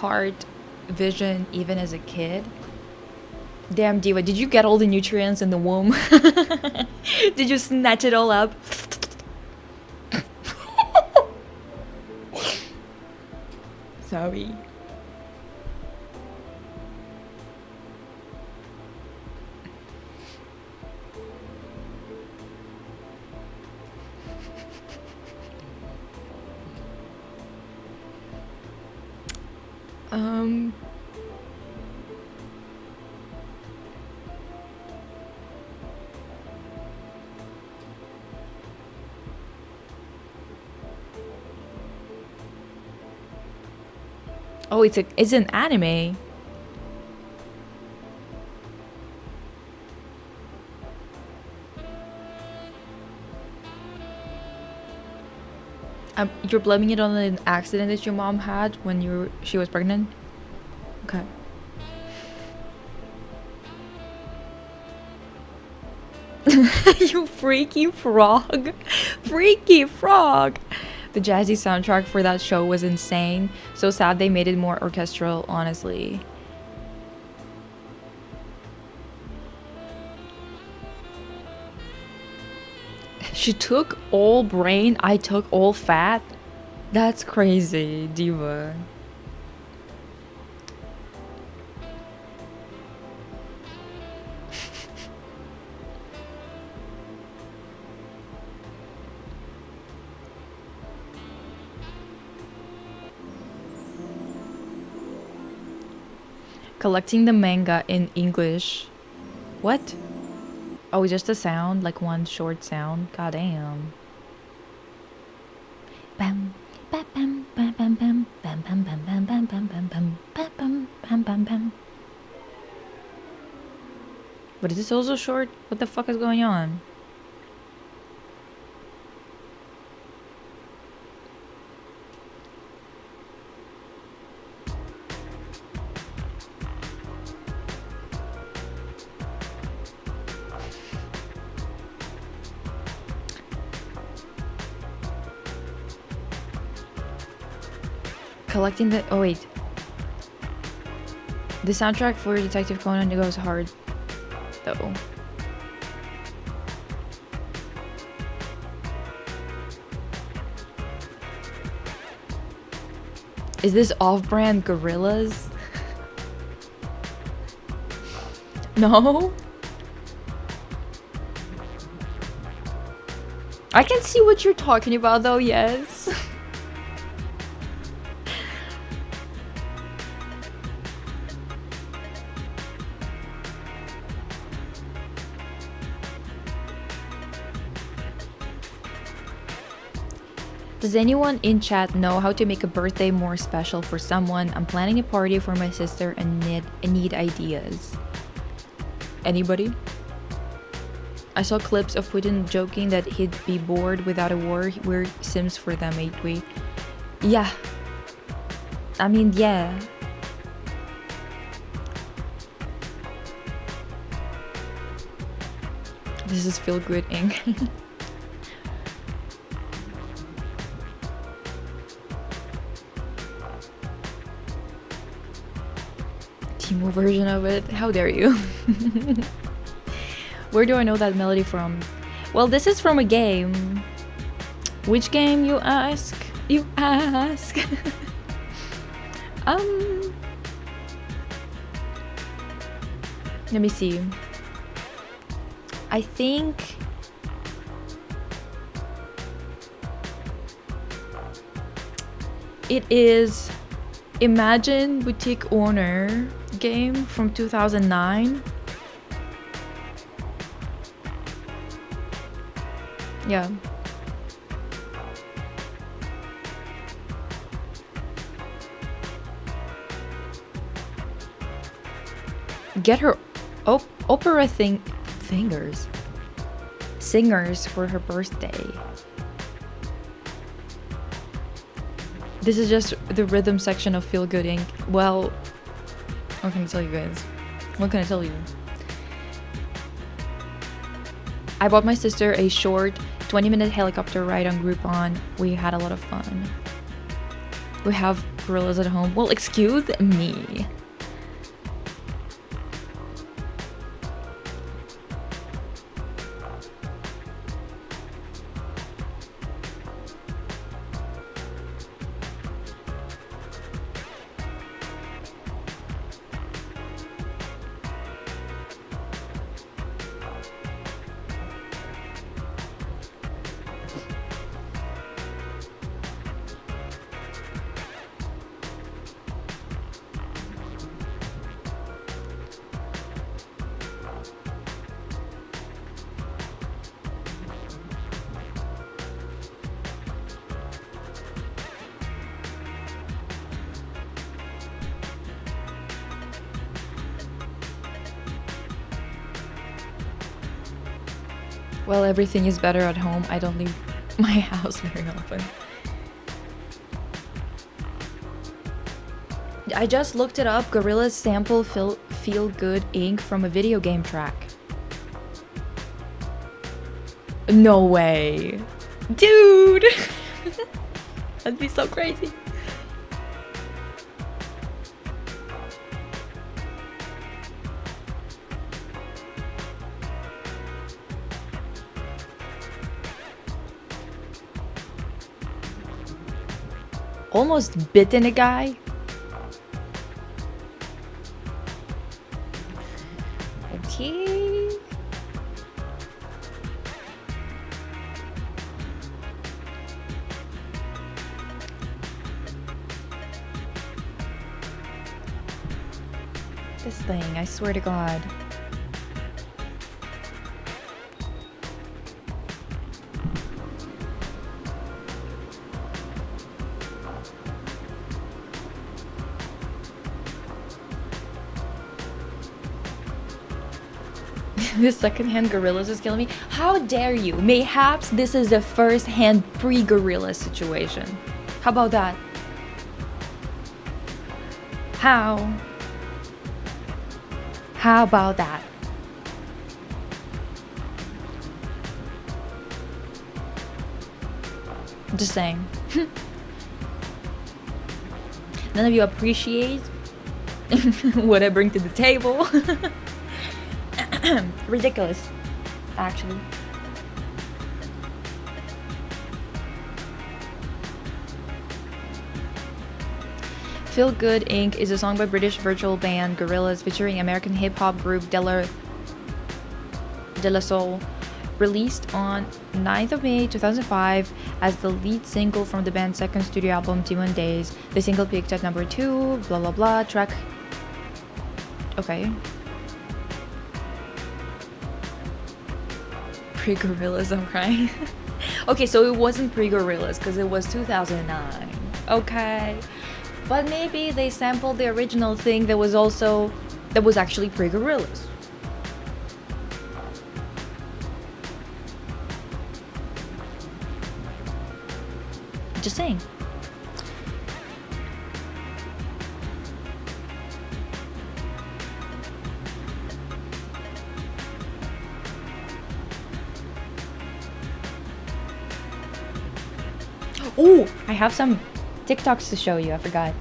heart, vision, even as a kid. Damn, Diva, did you get all the nutrients in the womb? Did you snatch it all up? Sorry. Oh, it's an anime. You're blaming it on an accident that your mom had when she was pregnant? Okay. You freaky frog. Freaky frog. The jazzy soundtrack for that show was insane. So sad they made it more orchestral, honestly. She took all brain, I took all fat. That's crazy, Diva. Collecting the manga in English. What? Oh, just a sound, like one short sound. God damn. Bam, bam, bam, bam, bam, bam, bam, bam, bam, bam, bam, bam, bam, bam, bam, bam, bam, bam. But is this also short? What the fuck is going on? Collecting the... Oh, wait. The soundtrack for Detective Conan goes hard, though. Is this off-brand Gorillas? No? I can see what you're talking about, though, yes. Does anyone in chat know how to make a birthday more special for someone? I'm planning a party for my sister and need ideas. Anybody? I saw clips of Putin joking that he'd be bored without a war. We're Sims for them, ain't we? Yeah. I mean, yeah. This is Feel Good Inc. Teemo version of it? How dare you? Where do I know that melody from? Well, this is from a game. Which game, you ask? You ask. Let me see. I think it is Imagine Boutique Owner game from 2009. Yeah. Get her opera singers for her birthday. This is just the rhythm section of Feel Good Inc. Well, what can I tell you guys? What can I tell you? I bought my sister a short 20-minute helicopter ride on Groupon. We had a lot of fun. We have gorillas at home. Well, excuse me. Well, everything is better at home. I don't leave my house very often. I just looked it up. Gorillas sample Feel Good Inc. from a video game track. No way. Dude! That'd be so crazy. Almost bitten a guy. Okay. This thing, I swear to God. The second-hand gorillas is killing me. How dare you? Mayhaps this is a first-hand pre-gorilla situation. How about that? How about that? Just saying. None of you appreciate what I bring to the table. Ridiculous, actually. Feel Good Inc. is a song by British virtual band Gorillaz featuring American hip-hop group De La Soul, released on 9th of May 2005 as the lead single from the band's second studio album, T1 Days. The single peaked at number 2, blah blah blah, track... Okay. Pre-Gorillaz, I'm crying. Okay, so it wasn't pre-Gorillaz because it was 2009. Okay. But maybe they sampled the original thing that was actually pre-Gorillaz. Just saying. Oh, I have some TikToks to show you. I forgot.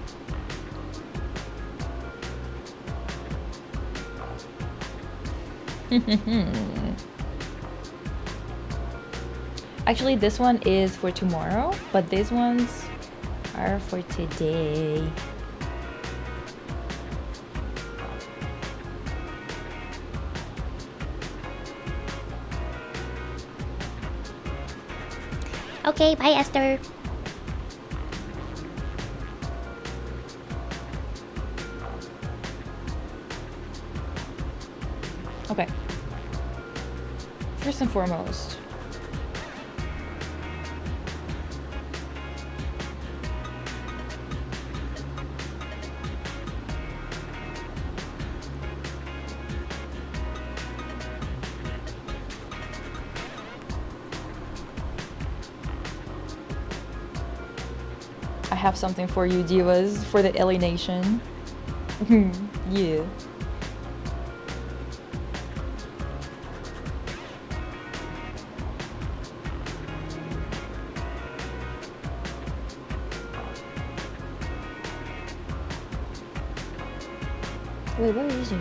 Actually, this one is for tomorrow, but these ones are for today. Okay, bye, Esther. Okay. First and foremost, I have something for you, divas, for the LA Nation. Yeah. Wait, where is he?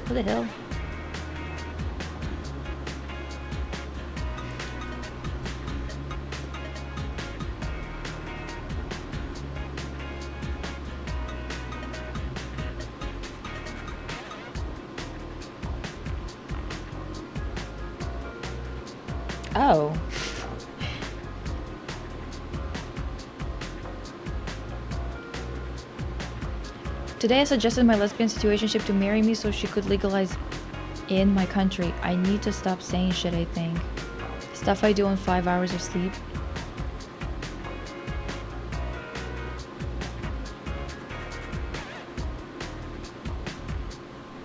What the hell? Oh. Today I suggested my lesbian situationship to marry me so she could legalize in my country. I need to stop saying shit, I think. Stuff I do on 5 hours of sleep.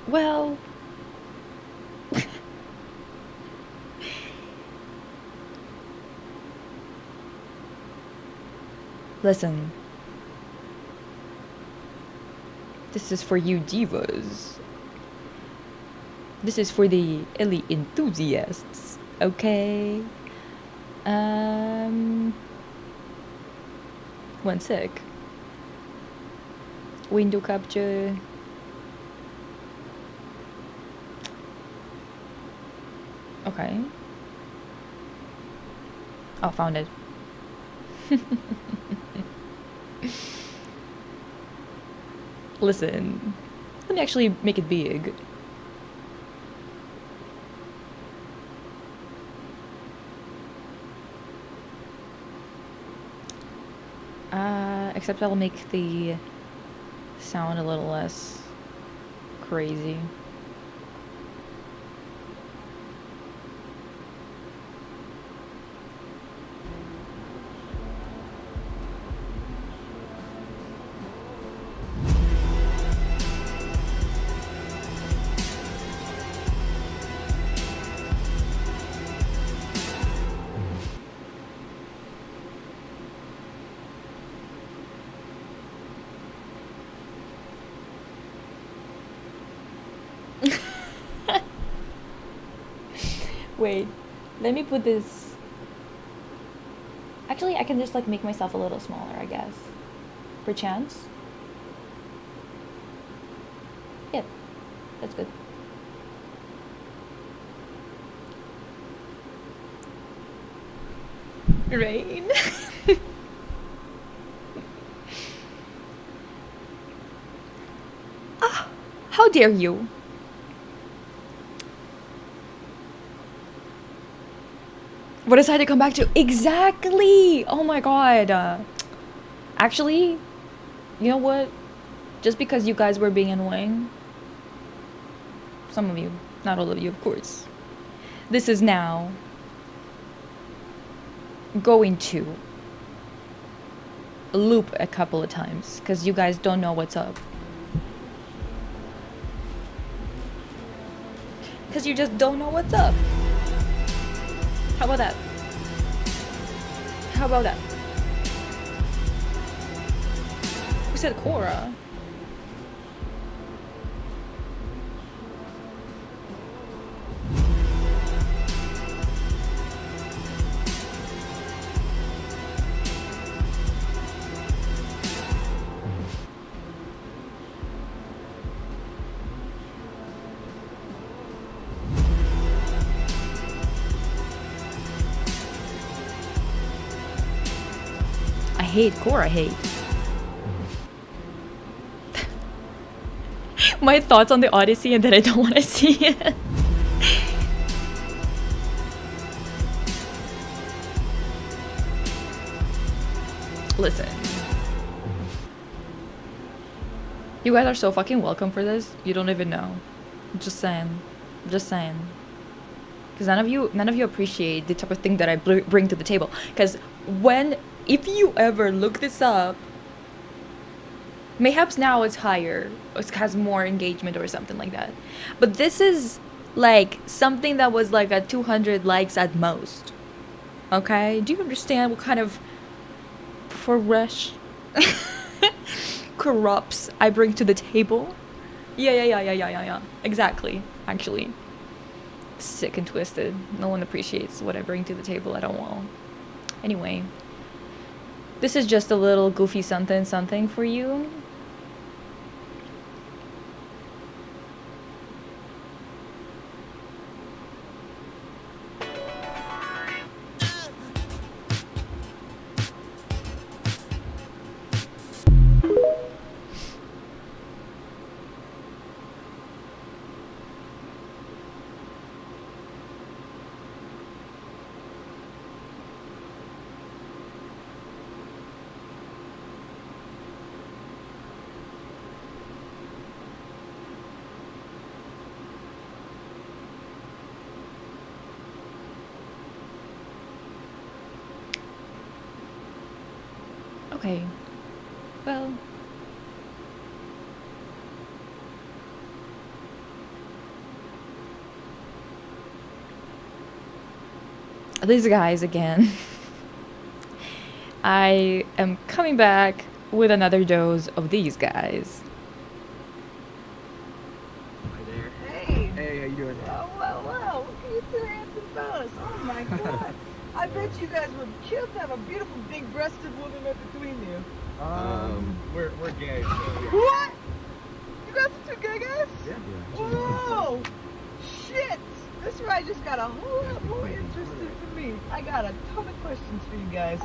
Well... Listen. This is for you divas. This is for the elite enthusiasts, okay? One sec. Window capture. Okay. Oh, found it. Listen, let me actually make it big. Except I'll make the sound a little less crazy. Wait, let me put this... Actually, I can just like make myself a little smaller, I guess. Perchance. Yep, that's good. Rain. Ah, how dare you? What decided to come back to? Exactly! Oh my god. Actually, you know what? Just because you guys were being annoying, some of you, not all of you, of course, this is now going to loop a couple of times because you guys don't know what's up. Because you just don't know what's up. How about that? How about that? Who said Cora? Hate Cora hate. My thoughts on the Odyssey and then I don't want to see it. Listen. You guys are so fucking welcome for this. You don't even know. Just saying. Just saying. Because none of you appreciate the type of thing that I bring to the table. Because if you ever look this up, mayhaps now it's higher, it has more engagement or something like that. But this is like something that was like at 200 likes at most. Okay? Do you understand what kind of fresh corrupts I bring to the table? Yeah. Exactly, actually. Sick and twisted. No one appreciates what I bring to the table at all. Anyway. This is just a little goofy something for you. Okay. Well. These guys again. I am coming back with another dose of these guys. Hi there. Hey! Hey, how you doing? Oh, wow. Look at you two handsome fellas. Oh my god. I bet you guys would kill to have a beautiful big-breasted woman right between you. We're gay, so yeah. What? You guys are two gay guys? Yeah. Whoa! Shit! This ride just got a whole lot more interesting for me. I got a ton of questions for you guys.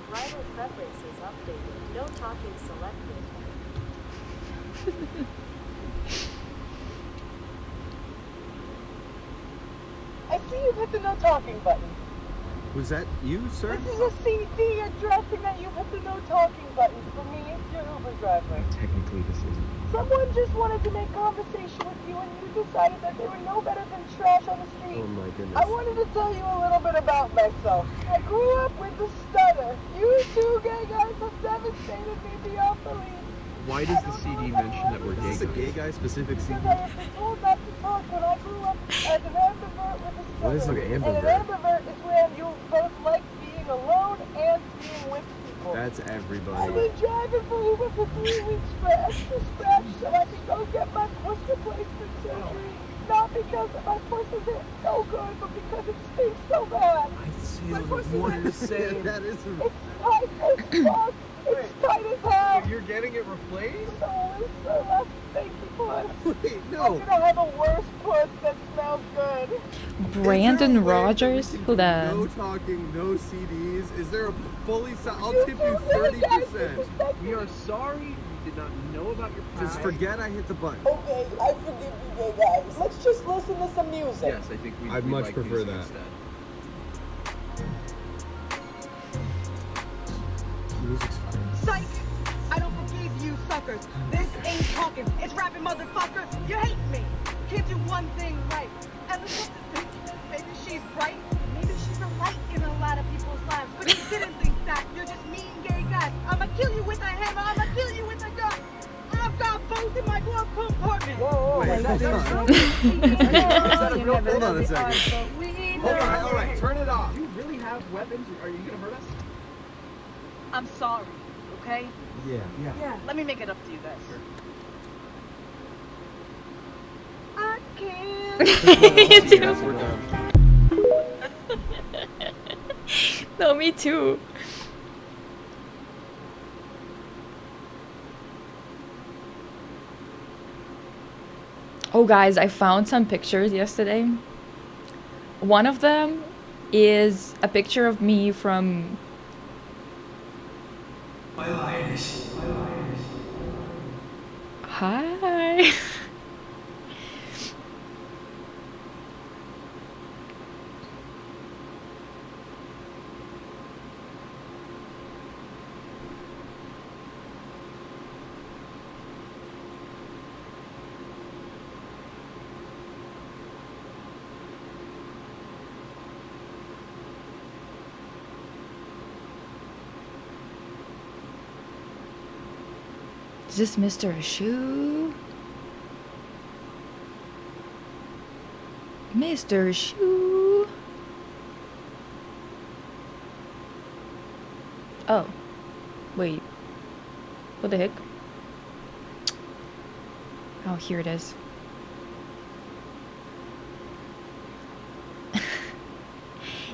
Rider preferences updated. No talking selected. I see you've hit the no talking button. Was that you, sir? This is a CD addressing that you've hit the no talking button for me, your Uber driver. Technically, this isn't. Someone just wanted to make conversation with you and you decided that they were no better than trash on the street. Oh my goodness. I wanted to tell you a little bit about myself. I grew up with the stutter. You two gay guys have devastated me beyond belief. Why does the CD mention that we're gay? Is this a gay guy specific CD? Because I have been told not to talk when I grew up as an ambivert with a stutter. What is an And ambivert? an ambivert is when you both like being alone and being with people. That's I've everybody. been driving for Uber for 3 weeks for extra scratch so I can go get my puss replacement surgery. Not because my puss isn't so good, but because it stinks so bad. I see My puss what you're is saying. That isn't. it's tight as fuck. It's tight as hell. You're getting it replaced? No, it's the last stinky puss. Wait, I'm no. gonna have a worse puss that smells good. Brandon Rogers? Who that? No talking, no CDs. Is there a fully? I'll You tip two you gay guys 30%. disrespect me. We are sorry we did not know about your past. Just forget I hit the button. Okay, I forgive you gay guys. Let's just listen to some music. Yes, I think I'd we'd much like prefer music that. instead. Music's fine. Psych! I don't forgive you suckers. This ain't talking. It's rapping, motherfucker. You hate me. Can't do one thing right. And listen to think. Maybe she's right. Maybe she's a light in a lot of people's lives. But you didn't think that. You're just mean gay guys. Hold on a second. All right, turn it off. Do you really have weapons? Are you gonna hurt us? I'm sorry, okay? Yeah. Let me make it up to you guys. I can't. Me Yes, too. we're done. No, me too. Oh, guys, I found some pictures yesterday. One of them is a picture of me from. Hi. Is this Mr. Shoe? Mr. Shoe? Oh. Wait. What the heck? Oh, here it is.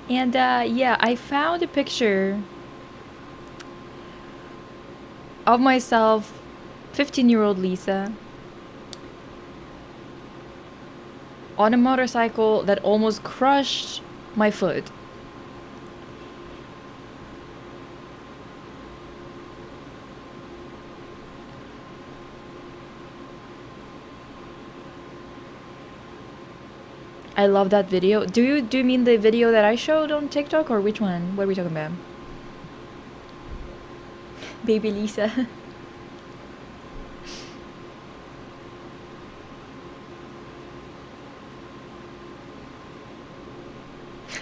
And yeah, I found a picture of myself, 15-year-old Lisa, on a motorcycle that almost crushed my foot. I love that video. Do you mean the video that I showed on TikTok, or which one? What are we talking about? Baby Lisa.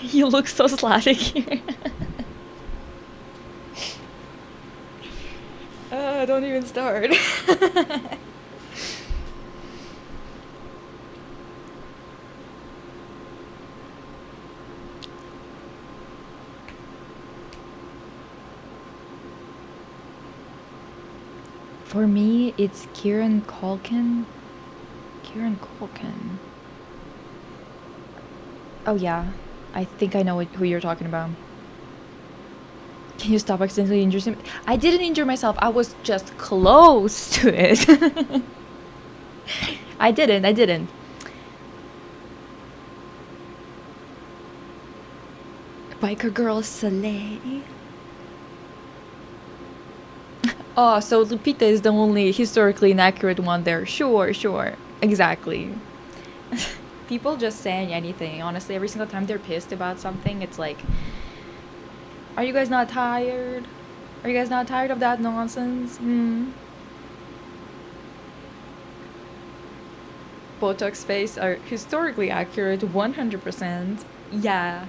You look so slatic here. Don't even start. For me, it's Kieran Culkin. Kieran Culkin. Oh yeah, I think I know who you're talking about. Can you stop accidentally injuring me? I didn't injure myself. I was just close to it. I didn't. Biker girl Soleil. Oh, so Lupita is the only historically inaccurate one there. Sure. Exactly. People just saying anything. Honestly, every single time they're pissed about something, it's like, are you guys not tired? Are you guys not tired of that nonsense? Botox face are historically accurate, 100%. Yeah.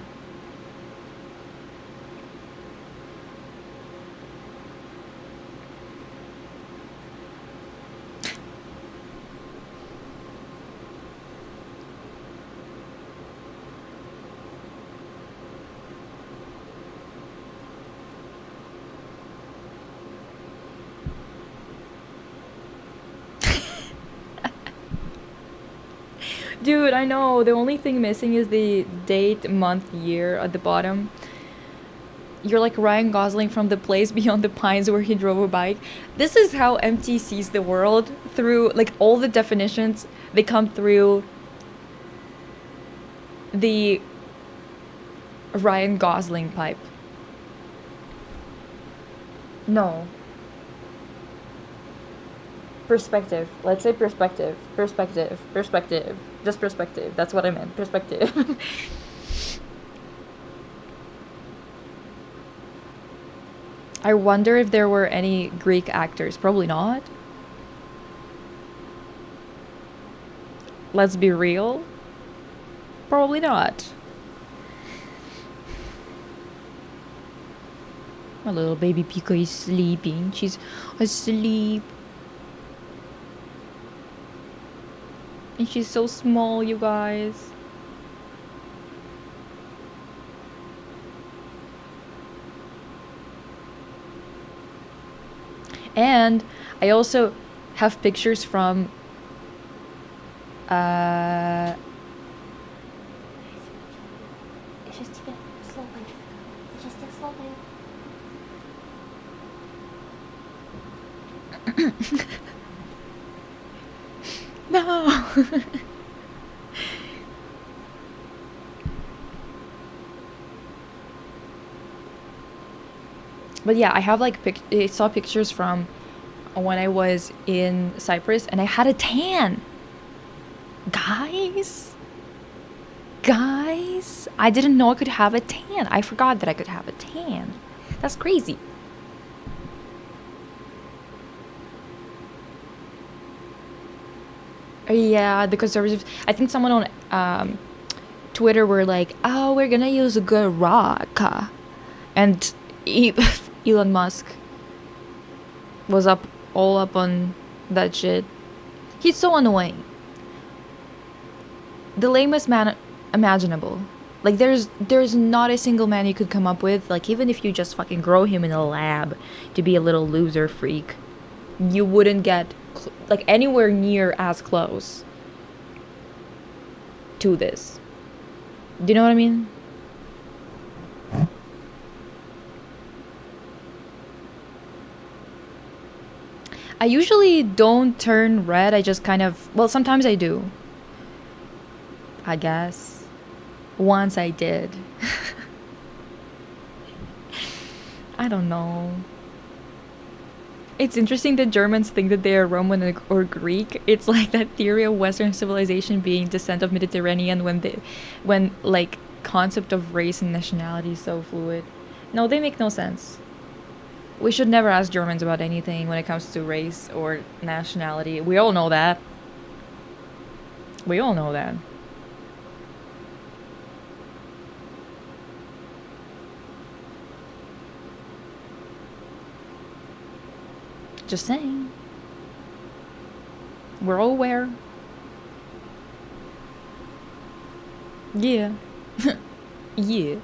Dude, I know. The only thing missing is the date, month, year at the bottom. You're like Ryan Gosling from The Place Beyond the Pines where he drove a bike. This is how MT sees the world, through like all the definitions. They come through the Ryan Gosling pipe. No. Perspective. Let's say perspective. Just perspective. That's what I meant. Perspective. I wonder if there were any Greek actors. Probably not. Let's be real. Probably not. My little baby Pico is sleeping. She's asleep. And she's so small, you guys. And I also have pictures from It's just slowly. It's just slowly. no. But yeah, I have like I saw pictures from when I was in Cyprus and I had a tan. Guys, I didn't know I could have a tan. I forgot that I could have a tan. That's crazy. Yeah, the conservatives. I think someone on Twitter were like, "Oh, we're gonna use a good rock," and Elon Musk was all up on that shit. He's so annoying. The lamest man imaginable. Like there's not a single man you could come up with, like even if you just fucking grow him in a lab to be a little loser freak, you wouldn't get like anywhere near as close to this. Do you know what I mean? I usually don't turn red. I just kind of, well, sometimes I do. I guess. Once I did. I don't know. It's interesting that Germans think that they are Roman or Greek. It's like that theory of Western civilization being descent of Mediterranean when like concept of race and nationality is so fluid. No, they make no sense. We should never ask Germans about anything when it comes to race or nationality. We all know that. We all know that. Just saying. We're all aware. Yeah. Yeah.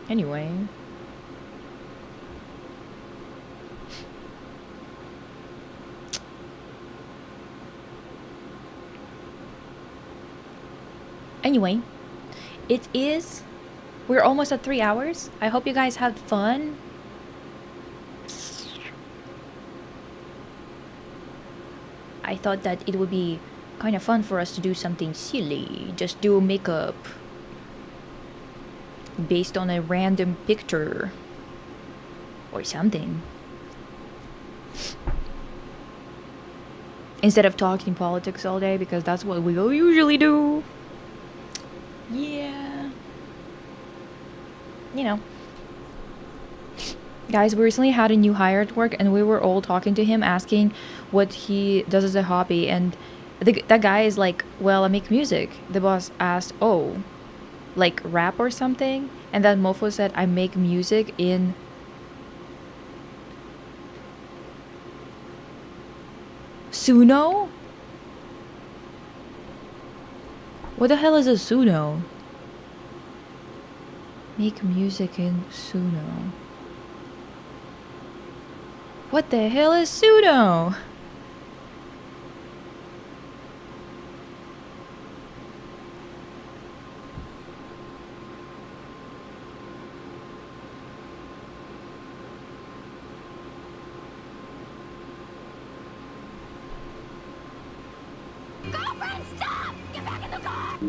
Anyway. Anyway, it is. We're almost at 3 hours. I hope you guys had fun. I thought that it would be kind of fun for us to do something silly. Just do makeup based on a random picture or something. Instead of talking politics all day, because that's what we usually do. Yeah. You know. Guys, we recently had a new hire at work and we were all talking to him, asking what he does as a hobby, and that guy is like, well, I make music. The boss asked, oh, like rap or something? And then Mofo said, I make music in Suno? What the hell is a Suno? Make music in Suno. What the hell is Suno? Girlfriend, stop! Get back in the car!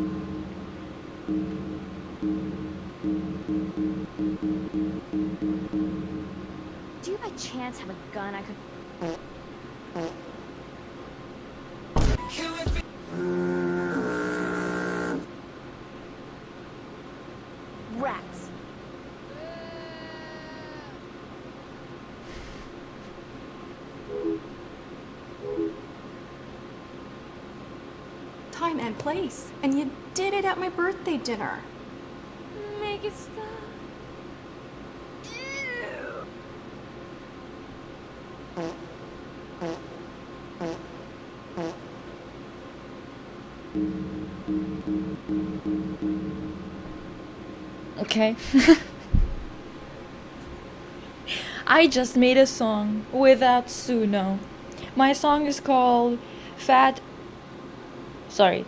Do you by chance have a gun I could... Rats. Time and place, and you did it at my birthday dinner. Make it stop. Okay. I just made a song without Suno. My song is called Fat. Sorry.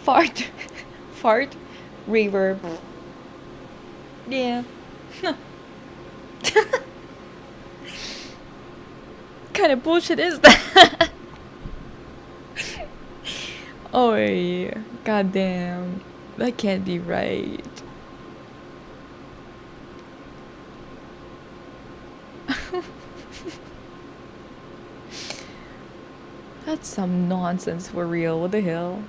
Fart. Fart Reverb. Yeah. Kind of bullshit is that? Oh yeah. Goddamn. That can't be right. That's some nonsense for real. What the hell?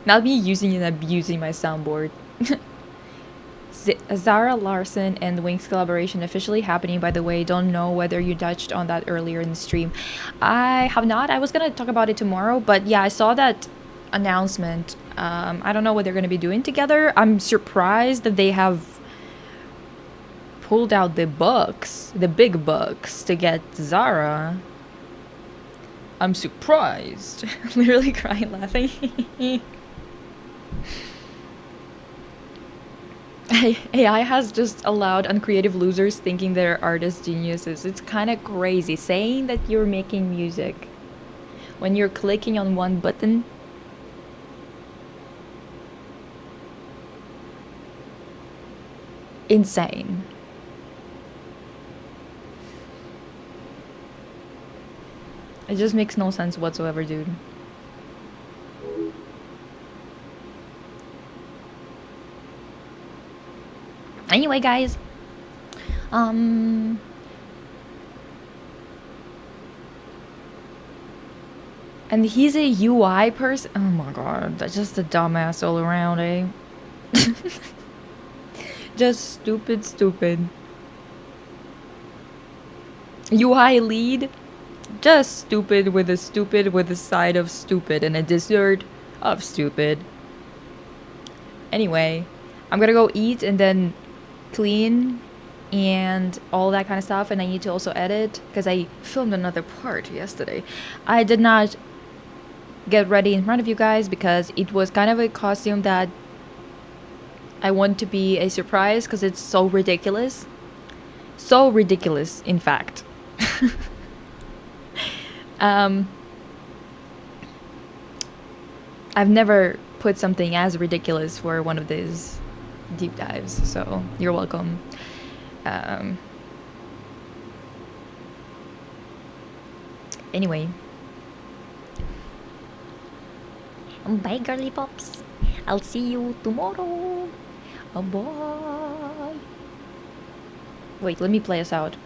Not me using and abusing my soundboard. Zara Larson and Wings collaboration officially happening, by the way. Don't know whether you touched on that earlier in the stream. I have not. I was gonna talk about it tomorrow, but yeah, I saw that announcement. I don't know what they're gonna be doing together. I'm surprised that they have pulled out the bucks, the big bucks, to get Zara. I'm surprised. Literally crying laughing. AI has just allowed uncreative losers thinking they're artist geniuses. It's kind of crazy saying that you're making music when you're clicking on one button. Insane. It just makes no sense whatsoever, dude. Anyway, guys. And he's a UI person. Oh my god, that's just a dumbass all around, eh? Just stupid. UI lead. Just stupid with a side of stupid and a dessert of stupid. Anyway, I'm gonna go eat and then clean and all that kind of stuff, and I need to also edit because I filmed another part yesterday. I did not get ready in front of you guys because it was kind of a costume that I want to be a surprise because it's so ridiculous. So ridiculous, in fact. I've never put something as ridiculous for one of these deep dives, so you're welcome. Anyway, bye girly pops. I'll see you tomorrow. Bye. Wait, let me play us out.